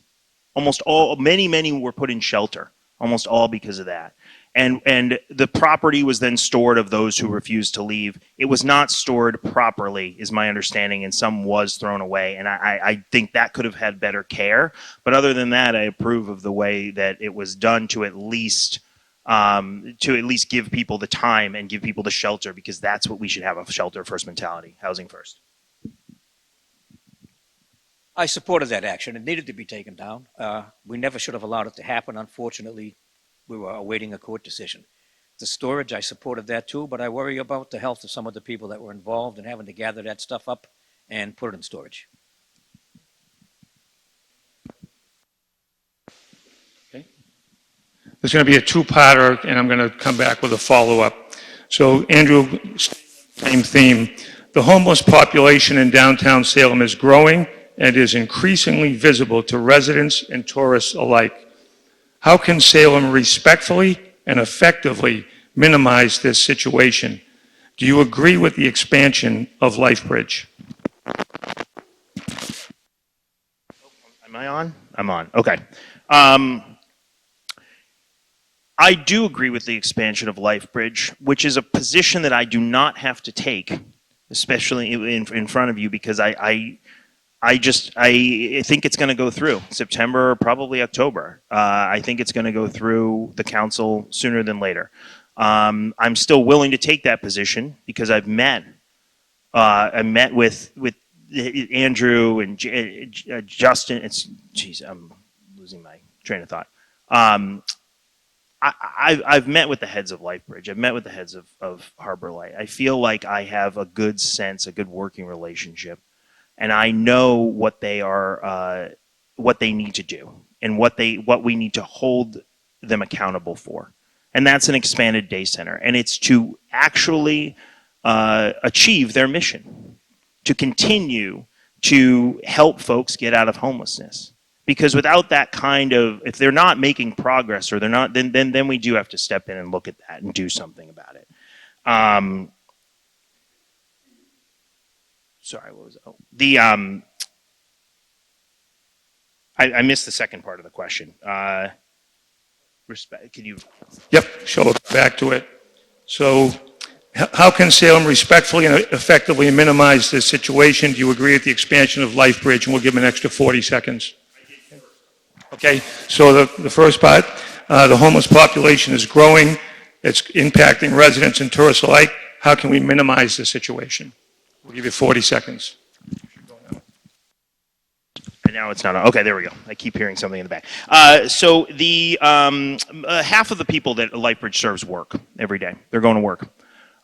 Almost all, many were put in shelter. Almost all because of that. And the property was then stored of those who refused to leave. It was not stored properly, is my understanding, and some was thrown away. And I think that could have had better care. But other than that, I approve of the way that it was done to at least give people the time and give people the shelter, because that's what we should have, a shelter first mentality, housing first. I supported that action. It needed to be taken down. We never should have allowed it to happen. Unfortunately, we were awaiting a court decision. The storage, I supported that too, but I worry about the health of some of the people that were involved in having to gather that stuff up and put it in storage. Okay. There's going to be a two-parter, and I'm going to come back with a follow-up. So, Andrew, same theme. The homeless population in downtown Salem is growing and is increasingly visible to residents and tourists alike. How can Salem respectfully and effectively minimize this situation? Do you agree with the expansion of LifeBridge? Am I on? I'm on. Okay. I do agree with the expansion of LifeBridge, which is a position that I do not have to take, especially in front of you, because I think it's going to go through September, probably October. I think it's going to go through the council sooner than later. I'm still willing to take that position because I met with Andrew and Justin. I'm losing my train of thought. I've met with the heads of LifeBridge. I've met with the heads of Harbor Light. I feel like I have a good sense, a good working relationship. And I know what they are, what they need to do, and what we need to hold them accountable for, and that's an expanded day center, and it's to actually achieve their mission, to continue to help folks get out of homelessness. Because without that kind of, if they're not making progress, or they're not, then we do have to step in and look at that and do something about it. Sorry, what was it? Oh, I missed the second part of the question. Respect, can you? Yep, show back to it. So, how can Salem respectfully and effectively minimize this situation? Do you agree with the expansion of LifeBridge? And we'll give them an extra 40 seconds. Okay, so the first part, the homeless population is growing. It's impacting residents and tourists alike. How can we minimize the situation? We'll give you 40 seconds. And now it's not on. Okay, there we go. I keep hearing something in the back. So the half of the people that LifeBridge serves work every day. They're going to work.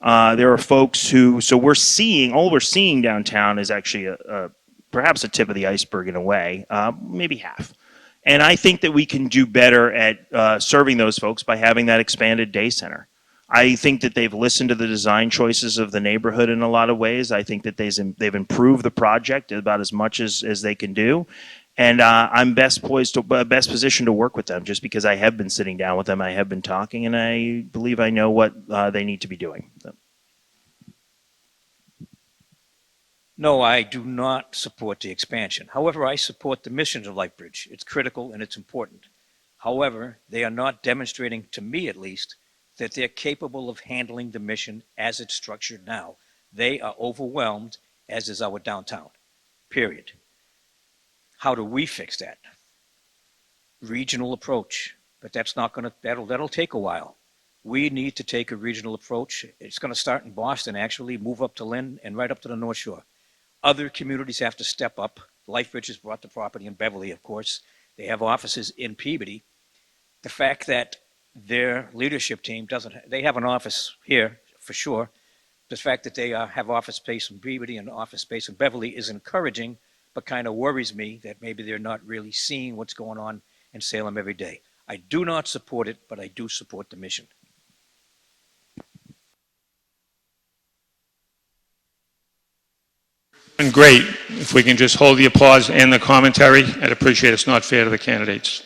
There are folks who, so we're seeing downtown is actually perhaps a tip of the iceberg in a way, maybe half. And I think that we can do better at serving those folks by having that expanded day center. I think that they've listened to the design choices of the neighborhood in a lot of ways. I think that they've improved the project about as much as they can do. And I'm best positioned to work with them just because I have been sitting down with them, I have been talking, and I believe I know what they need to be doing. So. No, I do not support the expansion. However, I support the mission of LifeBridge. It's critical and it's important. However, they are not demonstrating, to me at least, that they're capable of handling the mission as it's structured now. They are overwhelmed, as is our downtown, period. How do we fix that? Regional approach, but that's not going to, that'll take a while. We need to take a regional approach. It's going to start in Boston, actually, move up to Lynn and right up to the North Shore. Other communities have to step up. LifeBridge has brought the property in Beverly, of course. They have offices in Peabody. The fact that their leadership team they have an office here for sure. The fact that they have office space in Peabody and office space in Beverly is encouraging, but kind of worries me that maybe they're not really seeing what's going on in Salem every day. I do not support it, but I do support the mission. And great. If we can just hold the applause and the commentary, I'd appreciate it. It's not fair to the candidates.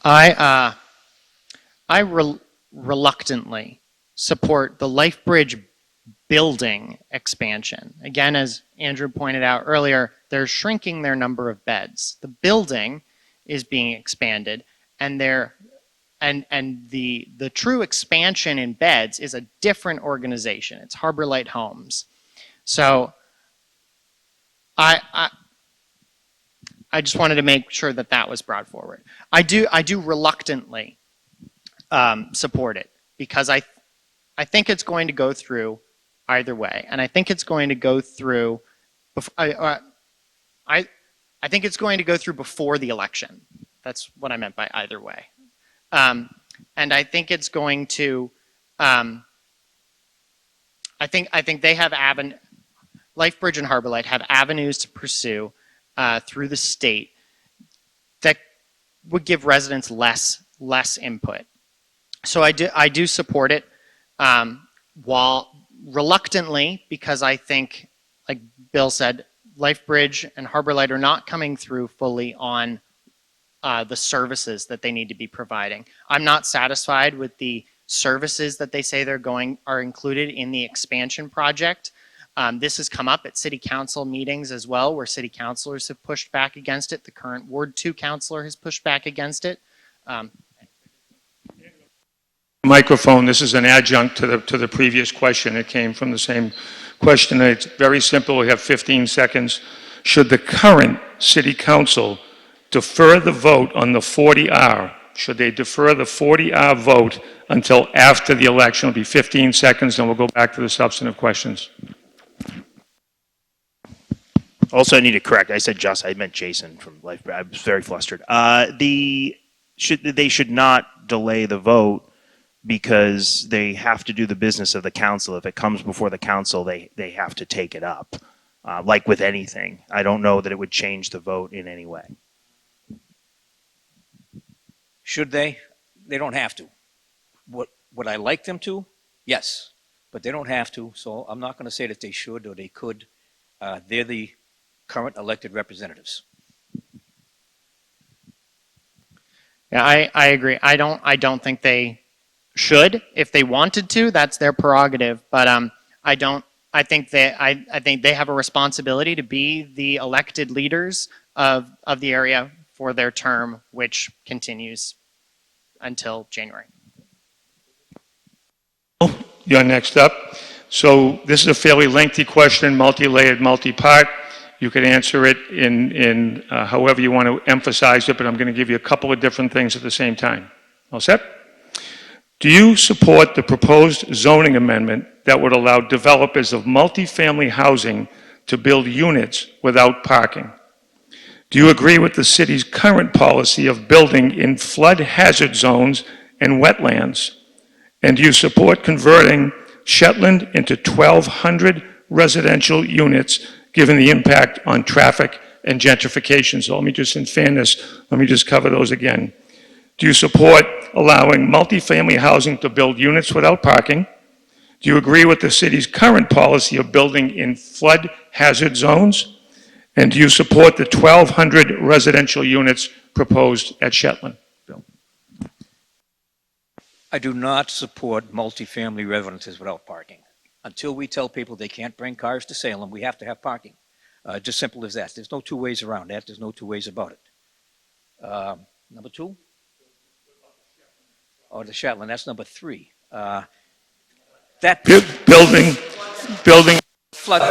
I reluctantly support the LifeBridge building expansion. Again, as Andrew pointed out earlier, they're shrinking their number of beds. The building is being expanded, and the true expansion in beds is a different organization. It's Harbor Light Homes. So I just wanted to make sure that that was brought forward. I do reluctantly support it because I think it's going to go through either way, and I think it's going to go through. I think it's going to go through before the election. That's what I meant by either way. And I think it's going to. I think they have LifeBridge and Harbor Light have avenues to pursue through the state that would give residents less input. So I do support it, while reluctantly, because I think, like Bill said, LifeBridge and Harbor Light are not coming through fully on the services that they need to be providing. I'm not satisfied with the services that they say are included in the expansion project. This has come up at city council meetings as well, where city councilors have pushed back against it. The current Ward 2 councilor has pushed back against it. Microphone, this is an adjunct to the previous question. It came from the same question. It's very simple. We have 15 seconds. Should the current city council defer the vote on the 40R? Should they defer the 40R vote until after the election? It'll be 15 seconds, and we'll go back to the substantive questions. Also, I need to correct. I said I meant Jason from LifeBridge. I was very flustered. They should not delay the vote because they have to do the business of the council. If it comes before the council, they have to take it up. Like with anything, I don't know that it would change the vote in any way. Should they? They don't have to. Would I like them to? Yes, but they don't have to, so I'm not going to say that they should or they could. They're the current elected representatives. Yeah, I agree. I don't think they should. If they wanted to, that's their prerogative. But I think they have a responsibility to be the elected leaders of the area for their term, which continues until January. You're next up. So this is a fairly lengthy question, multi-layered, multi-part. You could answer it in however you want to emphasize it, but I'm going to give you a couple of different things at the same time. All set? Do you support the proposed zoning amendment that would allow developers of multifamily housing to build units without parking? Do you agree with the city's current policy of building in flood hazard zones and wetlands? And do you support converting Shetland into 1,200 residential units, given the impact on traffic and gentrification? So let me just, in fairness, let me just cover those again. Do you support allowing multifamily housing to build units without parking? Do you agree with the city's current policy of building in flood hazard zones? And do you support the 1,200 residential units proposed at Shetland? Bill? I do not support multifamily residences without parking. Until we tell people they can't bring cars to Salem, we have to have parking. Just simple as that. There's no two ways around that. There's no two ways about it. Number two? Oh, the Shetland, that's number three. That Building, flood. You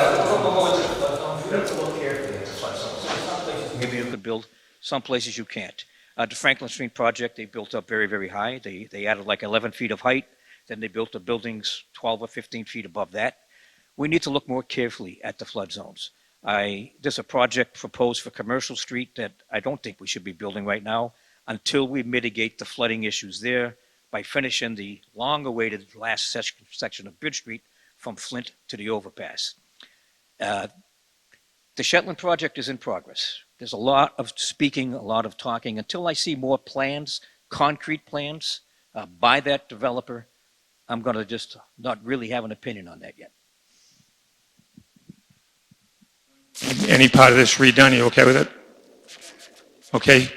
have to look carefully at the flood zones. Some places maybe you could build, some places you can't. The Franklin Street project, they built up very, very high. They added like 11 feet of height. Then they built the buildings 12 or 15 feet above that. We need to look more carefully at the flood zones. There's a project proposed for Commercial Street that I don't think we should be building right now until we mitigate the flooding issues there by finishing the long-awaited last section of Bridge Street from Flint to the overpass. The Shetland project is in progress. There's a lot of speaking, a lot of talking. Until I see more plans, concrete plans by that developer, I'm going to just not really have an opinion on that yet. any part of this redone, you okay with it? Okay.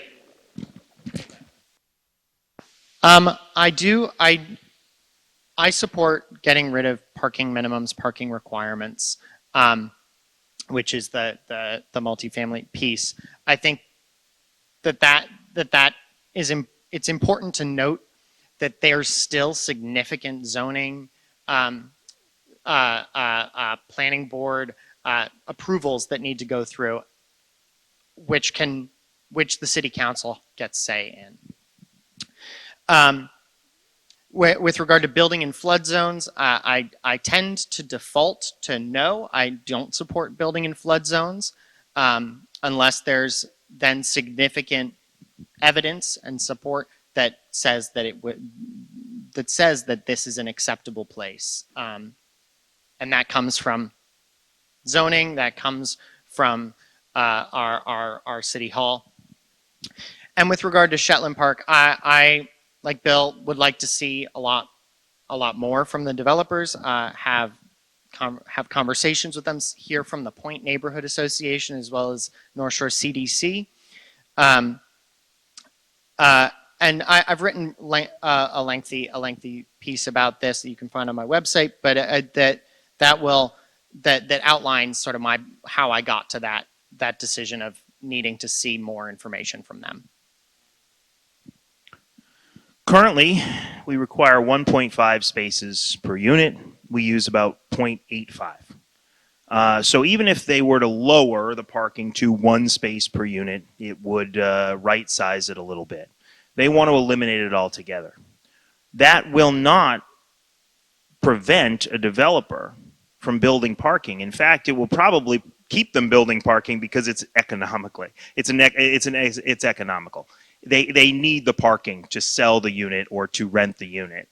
I support getting rid of parking minimums, parking requirements, which is the multifamily piece. I think that is it's important to note that there's still significant zoning, planning board approvals that need to go through, which the city council gets say in. With regard to building in flood zones, I tend to default to no. I don't support building in flood zones unless there's then significant evidence and support that says that this is an acceptable place, and that comes from zoning, that comes from our city hall. And with regard to Shetland Park, I like Bill, would like to see a lot more from the developers. Have conversations with them. Hear from the Point Neighborhood Association as well as North Shore CDC. And I've written a lengthy piece about this that you can find on my website, but that outlines sort of how I got to that decision of needing to see more information from them. Currently, we require 1.5 spaces per unit. We use about 0.85. So even if they were to lower the parking to 1 space per unit, it would right size it a little bit. They want to eliminate it altogether. That will not prevent a developer from building parking. In fact, it will probably keep them building parking because it's economical. They need the parking to sell the unit or to rent the unit.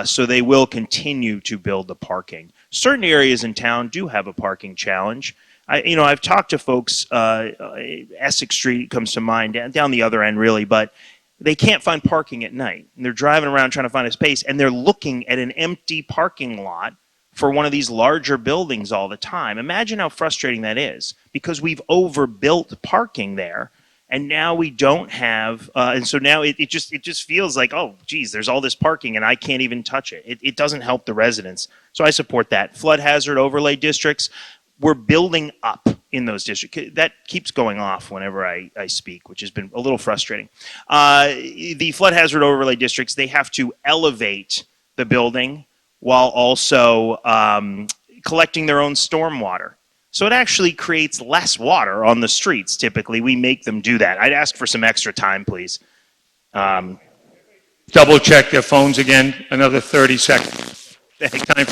So they will continue to build the parking. Certain areas in town do have a parking challenge. I've talked to folks, Essex Street comes to mind, down the other end really, but they can't find parking at night. And they're driving around trying to find a space, and they're looking at an empty parking lot for one of these larger buildings all the time. Imagine how frustrating that is, because we've overbuilt parking there. And now we don't have, and so now it just feels like, oh, geez, there's all this parking and I can't even touch it. It doesn't help the residents. So I support that. Flood hazard overlay districts, we're building up in those districts. That keeps going off whenever I speak, which has been a little frustrating. The flood hazard overlay districts, they have to elevate the building while also collecting their own stormwater. So it actually creates less water on the streets, typically. We make them do that. I'd ask for some extra time, please. Double check their phones again, another 30 seconds. Time.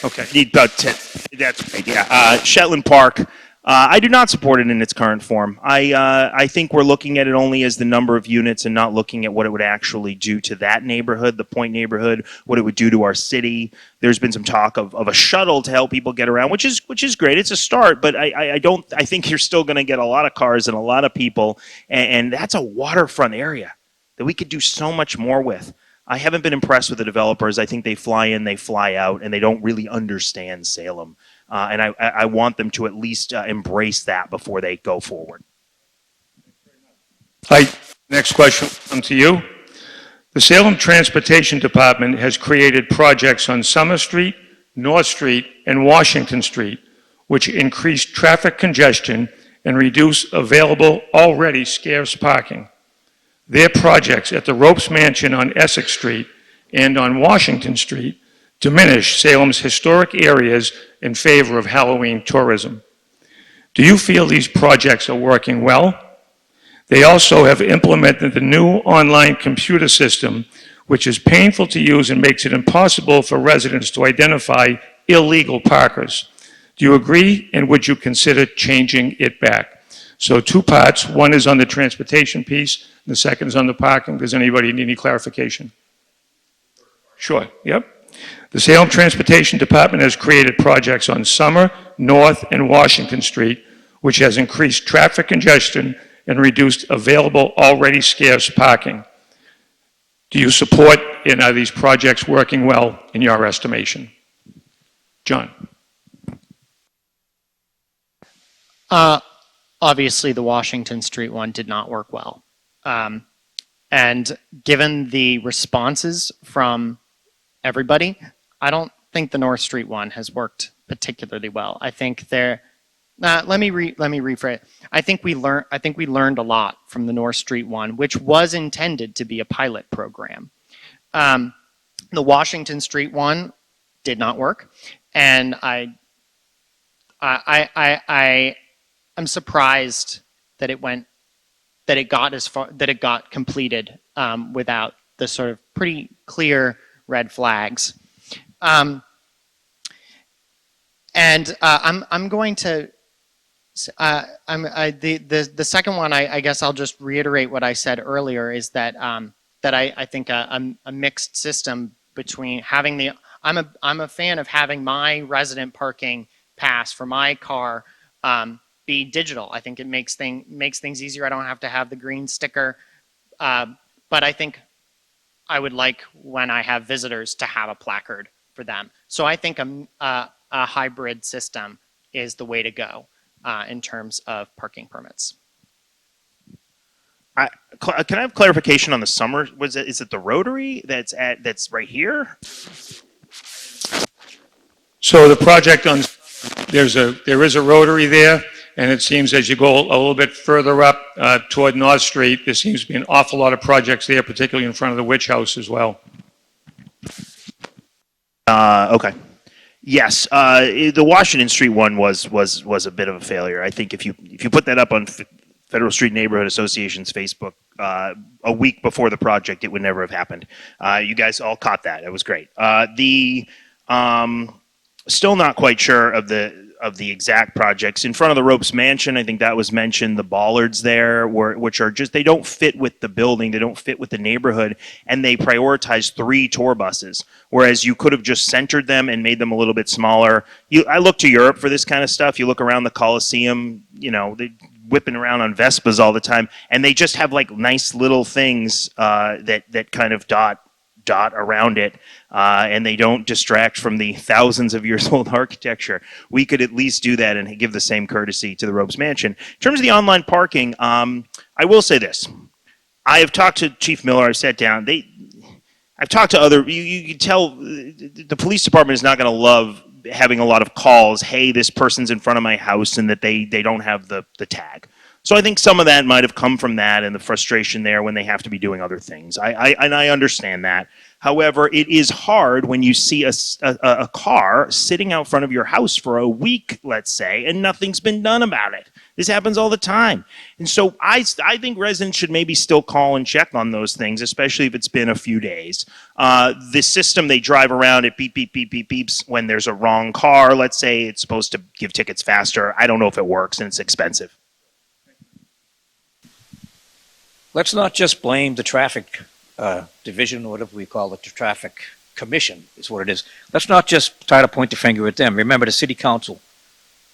Okay. Need about 10. That's right, yeah. Shetland Park, I do not support it in its current form. I think we're looking at it only as the number of units and not looking at what it would actually do to that neighborhood, the Point neighborhood, what it would do to our city. There's been some talk of a shuttle to help people get around, which is great. It's a start, but I think you're still going to get a lot of cars and a lot of people, and that's a waterfront area that we could do so much more with. I haven't been impressed with the developers. I think they fly in, they fly out, and they don't really understand Salem. And I want them to at least embrace that before they go forward. Hi, next question comes to you. The Salem Transportation Department has created projects on Summer Street, North Street, and Washington Street, which increase traffic congestion and reduce available, already scarce parking. Their projects at the Ropes Mansion on Essex Street and on Washington Street diminish Salem's historic areas in favor of Halloween tourism. Do you feel these projects are working well? They also have implemented the new online computer system, which is painful to use and makes it impossible for residents to identify illegal parkers. Do you agree, and would you consider changing it back? So 2 parts. One is on the transportation piece, and the second is on the parking. Does anybody need any clarification? Sure, yep. The Salem Transportation Department has created projects on Summer, North, and Washington Street, which has increased traffic congestion and reduced available, already scarce parking. Do you support, and are these projects working well in your estimation? John. Obviously, the Washington Street one did not work well. And given the responses from everybody, I don't think the North Street one has worked particularly well. I think let me rephrase. I think we learned a lot from the North Street one, which was intended to be a pilot program. The Washington Street one did not work, and I'm surprised that it got completed without the sort of pretty clear red flags. I'm going to. The second one, I guess I'll just reiterate what I said earlier, is that I think a mixed system between having I'm a fan of having my resident parking pass for my car be digital. I think it makes things easier. I don't have to have the green sticker, but I think I would like, when I have visitors, to have a placard for them. So I think a hybrid system is the way to go in terms of parking permits. Can I have clarification on the Summer? Is it the Rotary that's right here? So the project on, there is a rotary there, and it seems as you go a little bit further up toward North Street, there seems to be an awful lot of projects there, particularly in front of the Witch House as well. Okay. Yes, the Washington Street one was a bit of a failure. I think if you put that up on Federal Street Neighborhood Association's Facebook a week before the project, it would never have happened. You guys all caught that. It was great. Still not quite sure of the exact projects. In front of the Ropes Mansion, I think that was mentioned, the bollards there, which are just, they don't fit with the building, they don't fit with the neighborhood, and they prioritize 3 tour buses, whereas you could have just centered them and made them a little bit smaller. I look to Europe for this kind of stuff. You look around the Coliseum, they're whipping around on Vespas all the time, and they just have like nice little things that kind of dot around it, and they don't distract from the thousands of years old architecture. We could at least do that and give the same courtesy to the Ropes Mansion. In terms of the online parking, I will say this. I have talked to Chief Miller, I've sat down, I've talked to other, you can tell the police department is not going to love having a lot of calls, hey, this person's in front of my house, and that they don't have the tag. So I think some of that might have come from that and the frustration there when they have to be doing other things. I understand that. However, it is hard when you see a car sitting out front of your house for a week, let's say, and nothing's been done about it. This happens all the time. And so I think residents should maybe still call and check on those things, especially if it's been a few days. The system, they drive around, it beep, beep, beep, beep, beeps when there's a wrong car. Let's say it's supposed to give tickets faster. I don't know if it works, and it's expensive. Let's not just blame the traffic division, whatever we call it, the traffic commission is what it is. Let's not just try to point the finger at them. Remember, the city council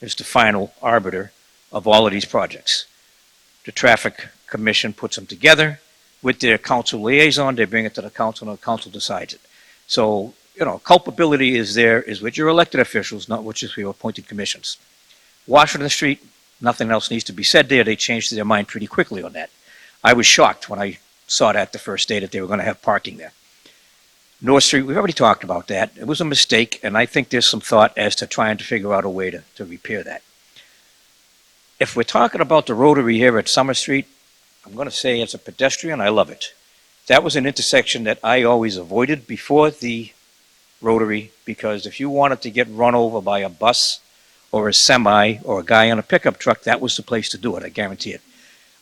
is the final arbiter of all of these projects. The traffic commission puts them together with their council liaison. They bring it to the council, and the council decides it. So culpability is there is with your elected officials, not with just your appointed commissions. Washington Street, nothing else needs to be said there. They changed their mind pretty quickly on that. I was shocked when I saw that the first day that they were going to have parking there. North Street, we've already talked about that. It was a mistake, and I think there's some thought as to trying to figure out a way to repair that. If we're talking about the rotary here at Summer Street, I'm going to say as a pedestrian, I love it. That was an intersection that I always avoided before the rotary, because if you wanted to get run over by a bus or a semi or a guy on a pickup truck, that was the place to do it, I guarantee it.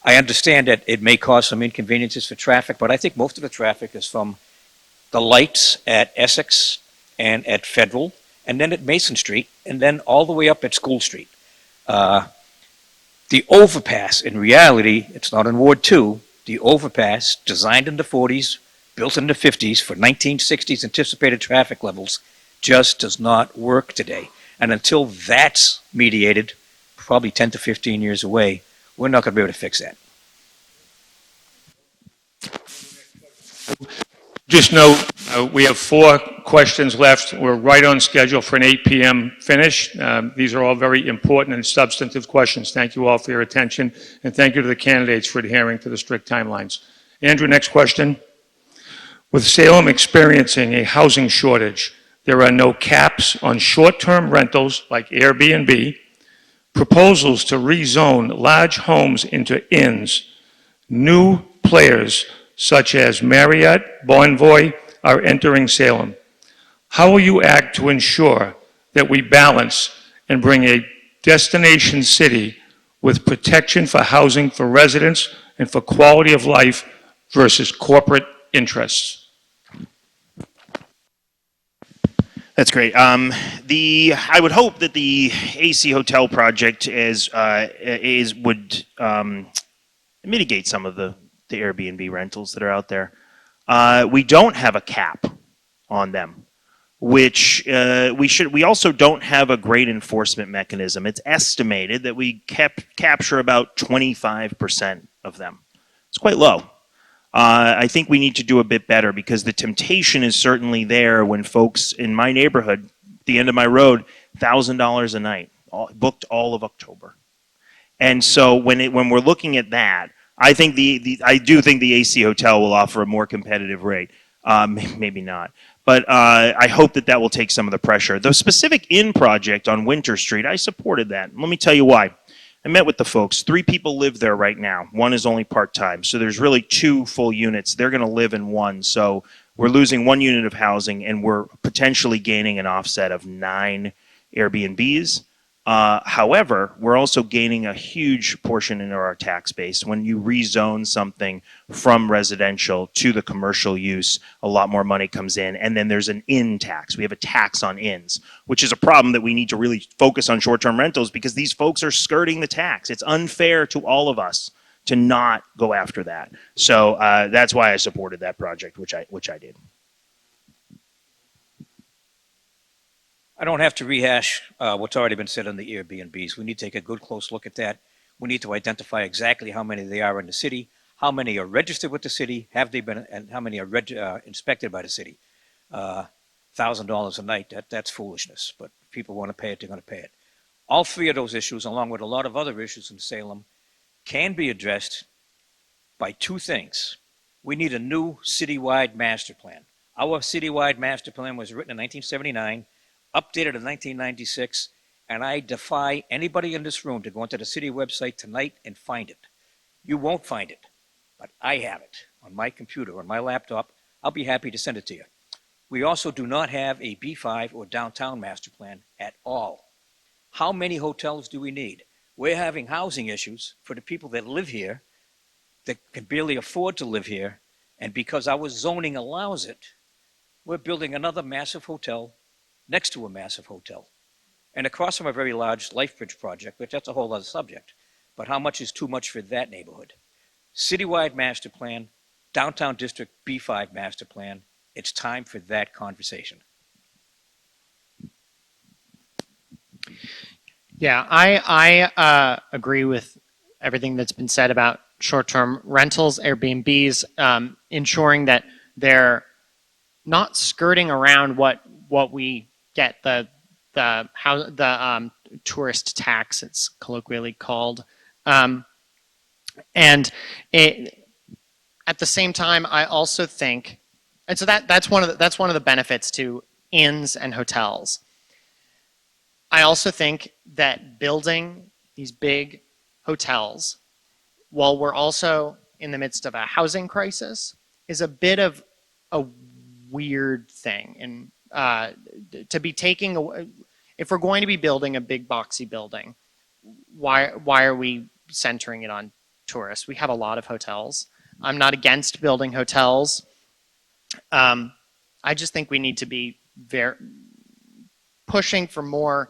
I understand that it may cause some inconveniences for traffic, but I think most of the traffic is from the lights at Essex and at Federal, and then at Mason Street, and then all the way up at School Street. The overpass, in reality, it's not in Ward 2, the overpass, designed in the 40s, built in the 50s for 1960s anticipated traffic levels, just does not work today. And until that's mediated, probably 10 to 15 years away, we're not going to be able to fix that. Just note, we have 4 questions left. We're right on schedule for an 8 p.m. finish. These are all very important and substantive questions. Thank you all for your attention, and thank you to the candidates for adhering to the strict timelines. Andrew, next question. With Salem experiencing a housing shortage, there are no caps on short-term rentals like Airbnb, proposals to rezone large homes into inns, new players such as Marriott, Bonvoy, are entering Salem. How will you act to ensure that we balance and bring a destination city with protection for housing for residents and for quality of life versus corporate interests? That's great. I would hope that the AC Hotel project would mitigate some of the Airbnb rentals that are out there. We don't have a cap on them, which we also don't have a great enforcement mechanism. It's estimated that we capture about 25% of them. It's quite low. I think we need to do a bit better, because the temptation is certainly there when folks in my neighborhood, the end of my road, $1,000 a night, booked all of October. And so when we're looking at that, I think I do think the AC Hotel will offer a more competitive rate. Maybe not. But I hope that will take some of the pressure. The specific inn project on Winter Street, I supported that. Let me tell you why. I met with the folks. 3 people live there right now. 1 is only part-time. So there's really 2 full units. They're going to live in 1. So we're losing 1 unit of housing, and we're potentially gaining an offset of 9 Airbnbs. However, we're also gaining a huge portion into our tax base. When you rezone something from residential to the commercial use, a lot more money comes in. And then there's an inn tax. We have a tax on inns, which is a problem that we need to really focus on short-term rentals, because these folks are skirting the tax. It's unfair to all of us to not go after that. So that's why I supported that project, which I did. I don't have to rehash what's already been said on the Airbnbs. We need to take a good, close look at that. We need to identify exactly how many there are in the city, how many are registered with the city, have they been, and how many are inspected by the city. $1,000 a night, that's foolishness, but if people want to pay it, they're going to pay it. All 3 of those issues, along with a lot of other issues in Salem, can be addressed by 2 things. We need a new citywide master plan. Our citywide master plan was written in 1979, updated in 1996, and I defy anybody in this room to go into the city website tonight and find it. You won't find it, but I have it on my computer, on my laptop. I'll be happy to send it to you. We also do not have a B5 or downtown master plan at all. How many hotels do we need? We're having housing issues for the people that live here, that can barely afford to live here, and because our zoning allows it, we're building another massive hotel next to a massive hotel, and across from a very large LifeBridge project, which that's a whole other subject. But how much is too much for that neighborhood? Citywide master plan, downtown district B5 master plan. It's time for that conversation. Yeah, I agree with everything that's been said about short-term rentals, Airbnbs, ensuring that they're not skirting around what we get, the tourist tax, it's colloquially called. And at the same time, I also think, and so that's one of the benefits to inns and hotels. I also think that building these big hotels, while we're also in the midst of a housing crisis, is a bit of a weird thing. And to be taking away, if we're going to be building a big boxy building, why are we centering it on tourists? We have a lot of hotels. I'm not against building hotels. I just think we need to be pushing for more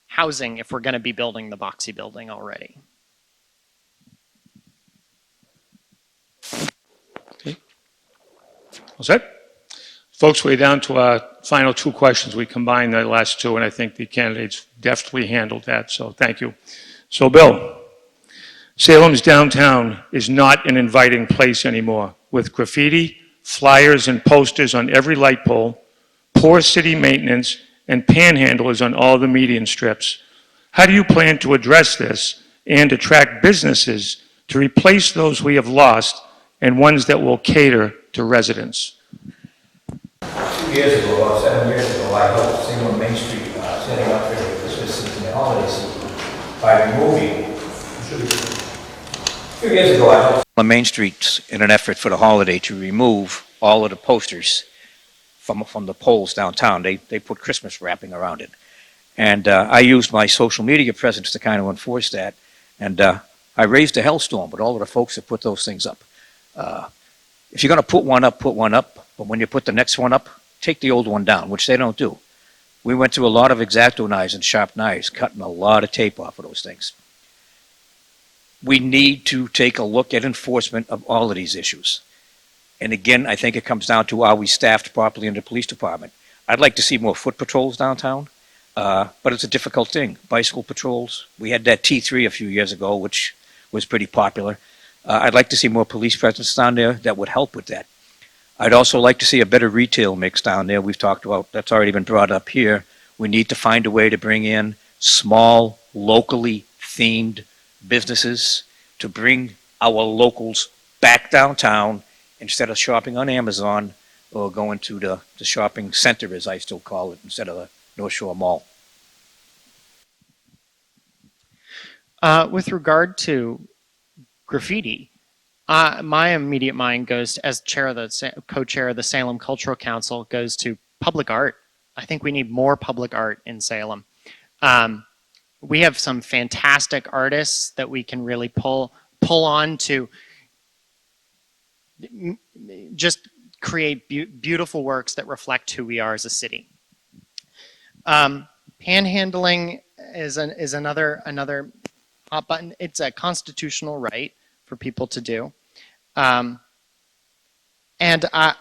housing if we're going to be building the boxy building already. All set? Folks, we're down to our final two questions. We combined the last two, and I think the candidates deftly handled that, so thank you. So, Bill, Salem's downtown is not an inviting place anymore, with graffiti, flyers, and posters on every light pole, poor city maintenance, and panhandlers on all the median strips. How do you plan to address this and attract businesses to replace those we have lost and ones that will cater to residents? 2 years ago, about 7 years ago, I helped Salem Main Street setting up for the Christmas season and holiday season by removing. 2 years ago, I helped on Main Street in an effort for the holiday to remove all of the posters from the poles downtown. They put Christmas wrapping around it. And I used my social media presence to kind of enforce that. And I raised a hellstorm with all of the folks that put those things up. If you're going to put one up, put one up. But when you put the next one up, take the old one down, which they don't do. We went through a lot of X-Acto knives and sharp knives, cutting a lot of tape off of those things. We need to take a look at enforcement of all of these issues. And again, I think it comes down to, are we staffed properly in the police department? I'd like to see more foot patrols downtown, but it's a difficult thing. Bicycle patrols. We had that T3 a few years ago, which was pretty popular. I'd like to see more police presence down there that would help with that. I'd also like to see a better retail mix down there. We've talked about, that's already been brought up here. We need to find a way to bring in small, locally themed businesses to bring our locals back downtown instead of shopping on Amazon or going to the shopping center, as I still call it, instead of the North Shore Mall. With regard to graffiti, my immediate mind goes to, as co-chair of the Salem Cultural Council, goes to public art. I think we need more public art in Salem. We have some fantastic artists that we can really pull on to just create beautiful works that reflect who we are as a city. Panhandling is another hot button. It's a constitutional right for people to do, and I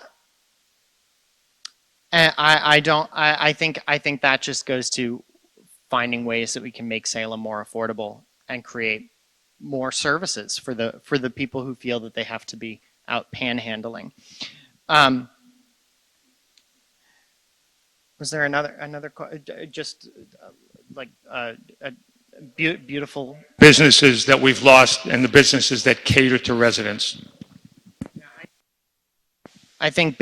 think that just goes to finding ways that we can make Salem more affordable and create more services for the people who feel that they have to be out panhandling. Was there another just like beautiful Businesses that we've lost and the businesses that cater to residents. I think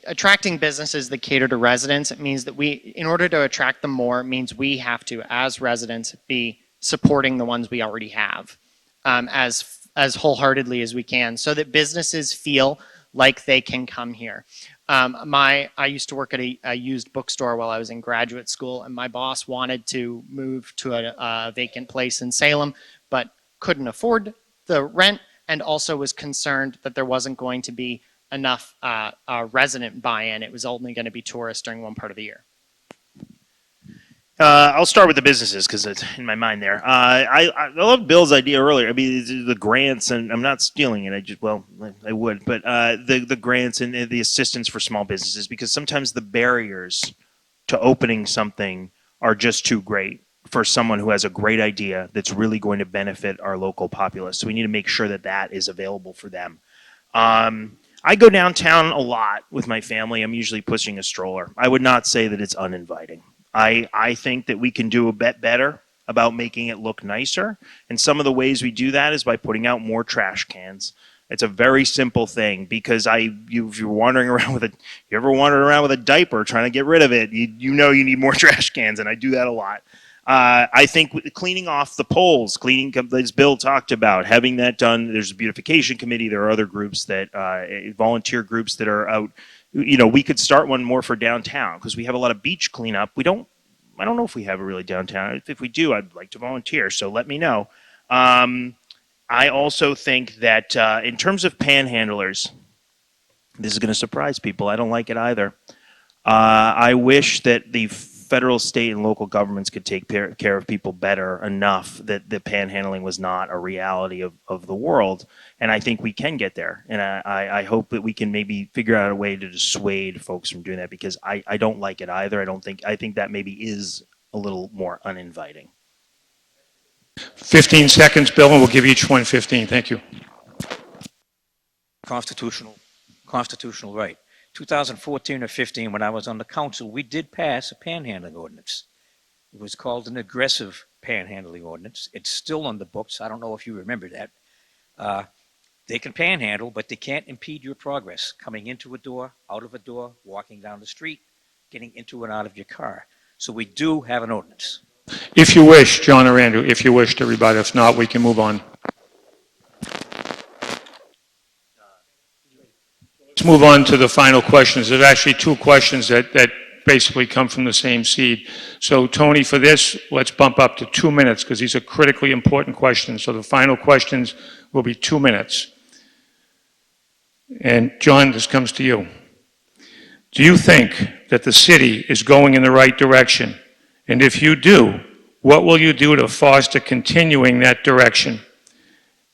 attracting businesses that cater to residents, it means that in order to attract them more, it means we have to, as residents, be supporting the ones we already have as wholeheartedly as we can, so that businesses feel like they can come here. I used to work at a used bookstore while I was in graduate school, and my boss wanted to move to a vacant place in Salem, but couldn't afford the rent, and also was concerned that there wasn't going to be enough resident buy-in. It was only going to be tourists during one part of the year. I'll start with the businesses because it's in my mind there. I love Bill's idea earlier. I mean, the grants, and I'm not stealing it. I would, but the grants and the assistance for small businesses, because sometimes the barriers to opening something are just too great for someone who has a great idea that's really going to benefit our local populace. So we need to make sure that that is available for them. I go downtown a lot with my family. I'm usually pushing a stroller. I would not say that it's uninviting. I think that we can do a bit better about making it look nicer. And some of the ways we do that is by putting out more trash cans. It's a very simple thing because if you're wandering around with you ever wandered around with a diaper trying to get rid of it, you know you need more trash cans, and I do that a lot. I think cleaning off the poles, as Bill talked about, having that done. There's a beautification committee. There are other groups that volunteer groups that are out. We could start one more for downtown because we have a lot of beach cleanup. I don't know if we have a really downtown. If we do, I'd like to volunteer. So let me know. I also think that in terms of panhandlers, this is going to surprise people. I don't like it either. I wish that the federal, state, and local governments could take care of people better enough that the panhandling was not a reality of the world. And I think we can get there. And I hope that we can maybe figure out a way to dissuade folks from doing that because I don't like it either. I think that maybe is a little more uninviting. 15 seconds, Bill, and we'll give each one 15. Thank you. Constitutional right. 2014 or 15, when I was on the council, we did pass a panhandling ordinance. It was called an aggressive panhandling ordinance. It's still on the books. I don't know if you remember that. They can panhandle, but they can't impede your progress coming into a door, out of a door, walking down the street, getting into and out of your car. So we do have an ordinance. If you wish, John or Andrew, if you wish to rebut. If not, we can move on. Let's move on to the final questions. There's actually two questions that basically come from the same seed. So, Tony, for this, let's bump up to 2 minutes because these are critically important questions. So the final questions will be 2 minutes. And John, this comes to you. Do you think that the city is going in the right direction? And if you do, what will you do to foster continuing that direction?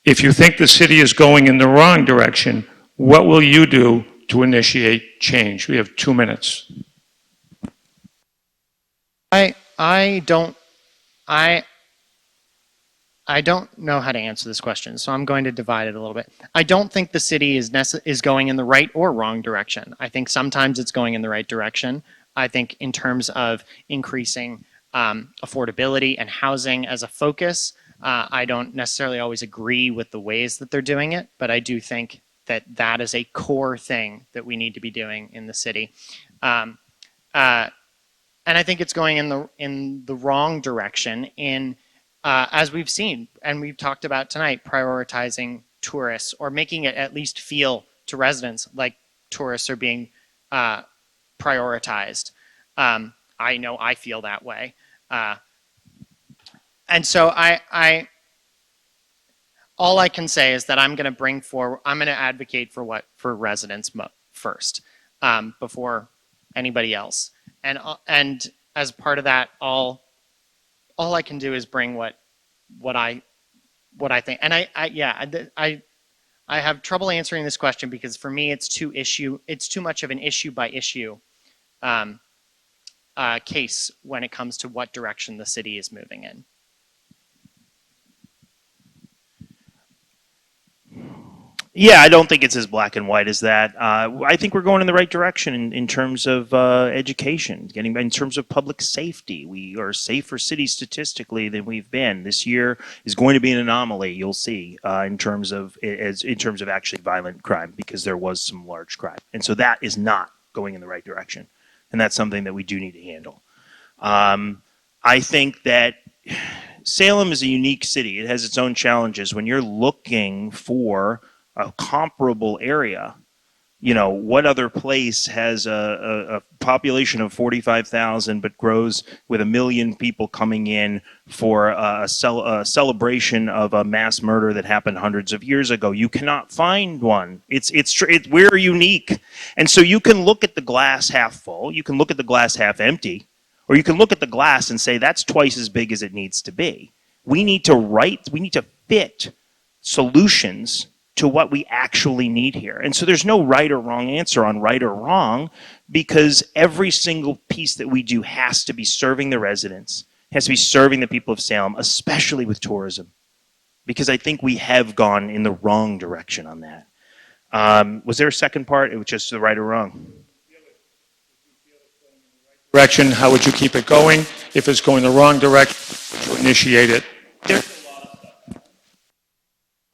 If you think the city is going in the wrong direction, what will you do to initiate change? We have 2 minutes. I don't know how to answer this question, so I'm going to divide it a little bit. I don't think the city is going in the right or wrong direction. I think sometimes it's going in the right direction. I think in terms of increasing affordability and housing as a focus, I don't necessarily always agree with the ways that they're doing it, but I do think that is a core thing that we need to be doing in the city. And I think it's going in the wrong direction in, as we've seen and we've talked about tonight, prioritizing tourists or making it at least feel to residents like tourists are being prioritized. I know I feel that way. And so all I can say is that I'm going to advocate for residents first, before anybody else. And as part of that, all I can do is bring what I think. And I have trouble answering this question because for me it's too much of an issue by issue case when it comes to what direction the city is moving in. Yeah, I don't think it's as black and white as that. I think we're going in the right direction in terms of education, in terms of public safety. We are a safer city statistically than we've been. This year is going to be an anomaly. You'll see in terms of actually violent crime because there was some large crime, and so that is not going in the right direction, and that's something that we do need to handle. I think that Salem is a unique city. It has its own challenges. When you're looking for a comparable area, what other place has a population of 45,000 but grows with 1 million people coming in for a celebration of a mass murder that happened hundreds of years ago? You cannot find one. We're unique. And so you can look at the glass half full, you can look at the glass half empty, or you can look at the glass and say that's twice as big as it needs to be. We need to fit solutions to what we actually need here. And so there's no right or wrong answer on right or wrong because every single piece that we do has to be serving the residents, has to be serving the people of Salem, especially with tourism, because I think we have gone in the wrong direction on that. Was there a second part? It was just the right or wrong. Direction, how would you keep it going? If it's going the wrong direction, would you initiate it?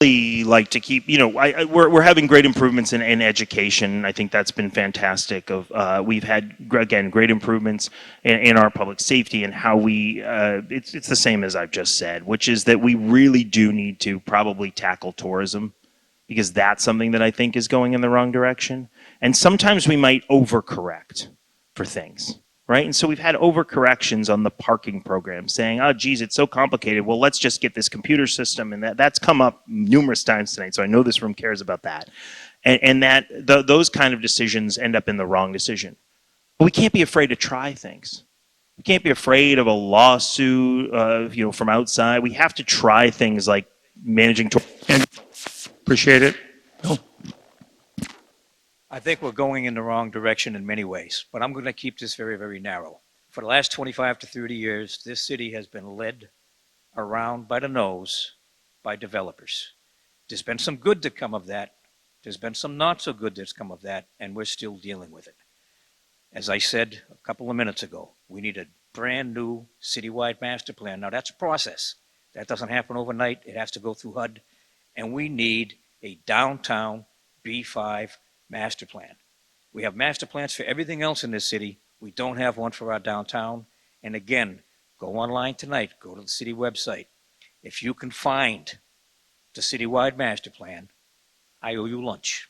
Really like to keep, we're having great improvements in education. I think that's been fantastic. We've had, again, great improvements in our public safety and how it's the same as I've just said, which is that we really do need to probably tackle tourism, because that's something that I think is going in the wrong direction. And sometimes we might overcorrect for things, right? And so we've had overcorrections on the parking program, saying, oh, geez, it's so complicated. Well, let's just get this computer system. And that's come up numerous times tonight, so I know this room cares about that. And those kind of decisions end up in the wrong decision. But we can't be afraid to try things. We can't be afraid of a lawsuit, from outside. We have to try things like managing. And appreciate it. Bill? I think we're going in the wrong direction in many ways, but I'm going to keep this very, very narrow. For the last 25 to 30 years, this city has been led around by the nose by developers. There's been some good to come of that. There's been some not so good that's come of that, and we're still dealing with it. As I said a couple of minutes ago, we need a brand new citywide master plan. Now, that's a process. That doesn't happen overnight. It has to go through HUD, and we need a downtown B5 master plan. We have master plans for everything else in this city. We don't have one for our downtown. And again, go online tonight, go to the city website. If you can find the citywide master plan, I owe you lunch.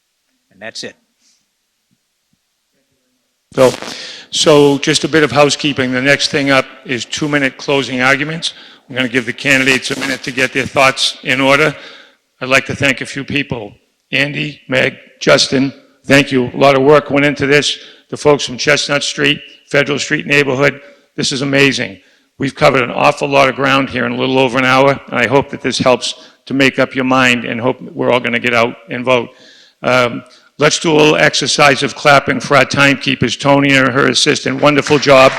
And that's it. Bill, so just a bit of housekeeping. The next thing up is 2-minute closing arguments. I'm going to give the candidates a minute to get their thoughts in order. I'd like to thank a few people. Andy, Meg, Justin, thank you. A lot of work went into this. The folks from Chestnut Street, Federal Street neighborhood, this is amazing. We've covered an awful lot of ground here in a little over an hour, and I hope that this helps to make up your mind, and hope we're all going to get out and vote. Let's do a little exercise of clapping for our timekeepers, Tony and her assistant. Wonderful job.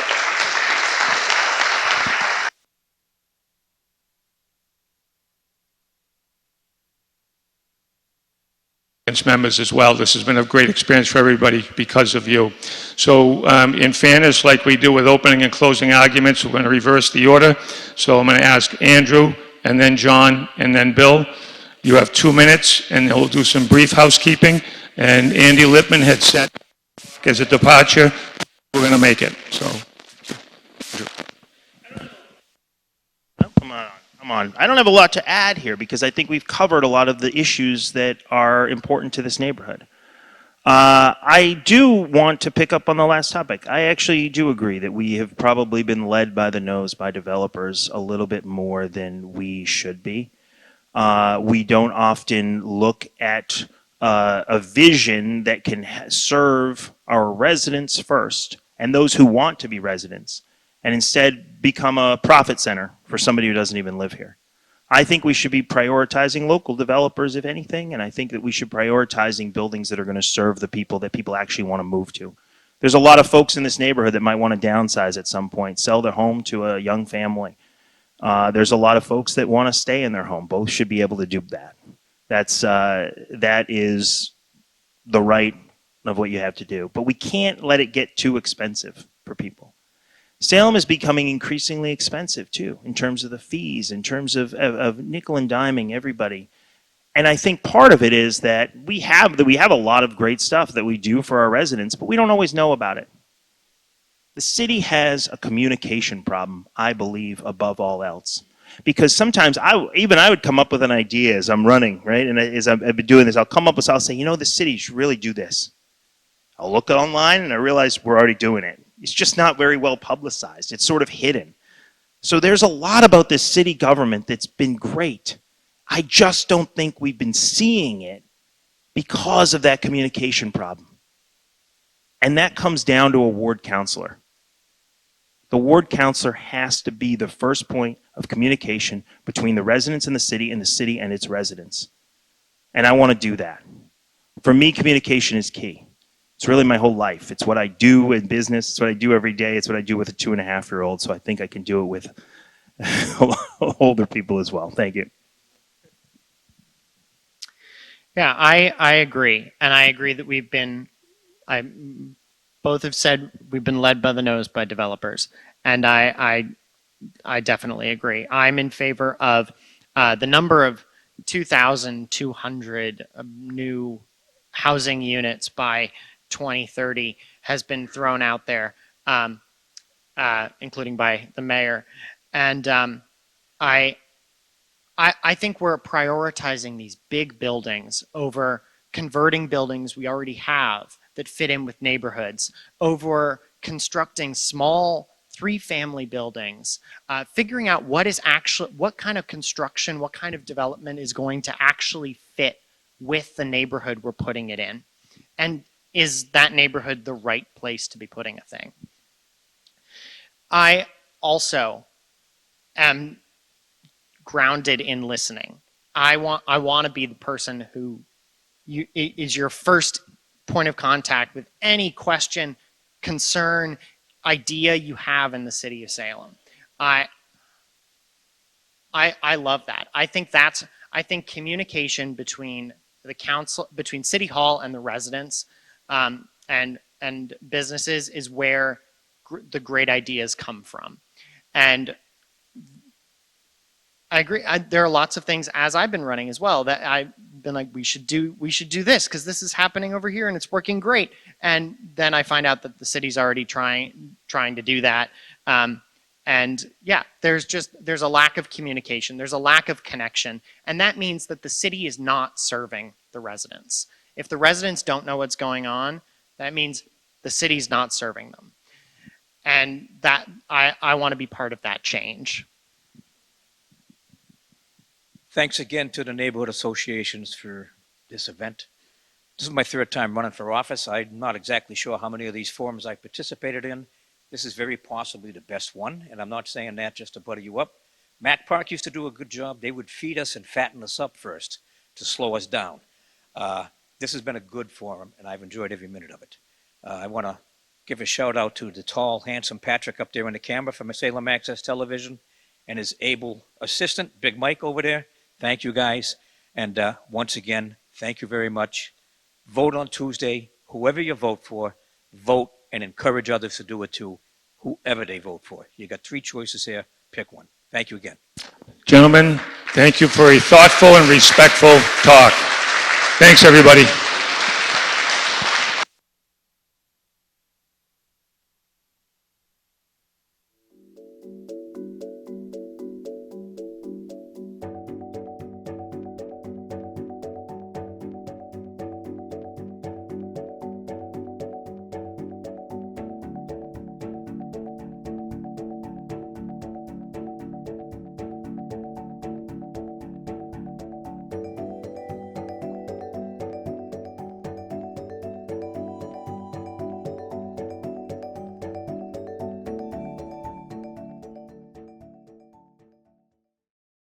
Members as well. This has been a great experience for everybody because of you. So in fairness, like we do with opening and closing arguments, we're going to reverse the order. So I'm going to ask Andrew, and then John, and then Bill. You have 2 minutes, and we'll do some brief housekeeping. And Andy Lippman had set as a departure. We're going to make it. So. Come on. I don't have a lot to add here because I think we've covered a lot of the issues that are important to this neighborhood. I do want to pick up on the last topic. I actually do agree that we have probably been led by the nose by developers a little bit more than we should be. We don't often look at a vision that can serve our residents first and those who want to be residents, and instead become a profit center for somebody who doesn't even live here. I think we should be prioritizing local developers, if anything, and I think that we should prioritizing buildings that are going to serve the people that people actually want to move to. There's a lot of folks in this neighborhood that might want to downsize at some point, sell their home to a young family. There's a lot of folks that want to stay in their home. Both should be able to do that. That is the right of what you have to do. But we can't let it get too expensive for people. Salem is becoming increasingly expensive too, in terms of the fees, in terms of nickel and diming everybody. And I think part of it is that we have a lot of great stuff that we do for our residents, but we don't always know about it. The city has a communication problem, I believe, above all else. Because sometimes I would come up with an idea as I'm running, right? And as I've been doing this, I'll say, the city should really do this. I'll look online and I realize we're already doing it. It's just not very well publicized. It's sort of hidden. So there's a lot about this city government that's been great. I just don't think we've been seeing it because of that communication problem. And that comes down to a ward councilor. The ward councilor has to be the first point of communication between the residents in the city and its residents. And I want to do that. For me, communication is key. It's really my whole life. It's what I do in business. It's what I do every day. It's what I do with a 2.5-year-old. So I think I can do it with older people as well. Thank you. Yeah, I agree. And I agree that both have said we've been led by the nose by developers. And I definitely agree. I'm in favor of the number of 2,200 new housing units by 2030 has been thrown out there, including by the mayor. And I think we're prioritizing these big buildings over converting buildings we already have that fit in with neighborhoods, over constructing small 3-family buildings, figuring out what kind of construction, what kind of development is going to actually fit with the neighborhood we're putting it in. And is that neighborhood the right place to be putting a thing? I also am grounded in listening. I want to be the person who is your first point of contact with any question, concern, idea you have in the city of Salem. I love that. I think communication between the council, between City Hall and the residents, and businesses is where the great ideas come from. And I agree. There are lots of things as I've been running as well that I've been like, we should do this because this is happening over here and it's working great. And then I find out that the city's already trying to do that. And yeah, there's a lack of communication. There's a lack of connection. And that means that the city is not serving the residents. If the residents don't know what's going on, that means the city's not serving them. And that I want to be part of that change. Thanks again to the neighborhood associations for this event. This is my 3rd time running for office. I'm not exactly sure how many of these forums I participated in. This is very possibly the best one, and I'm not saying that just to butter you up. Mac Park used to do a good job. They would feed us and fatten us up first to slow us down. This has been a good forum, and I've enjoyed every minute of it. I want to give a shout out to the tall, handsome Patrick up there in the camera from Salem Access Television and his able assistant, Big Mike over there. Thank you, guys. And once again, thank you very much. Vote on Tuesday. Whoever you vote for, vote and encourage others to do it too, whoever they vote for. You got 3 choices here. Pick one. Thank you again. Gentlemen, thank you for a thoughtful and respectful talk. Thanks, everybody.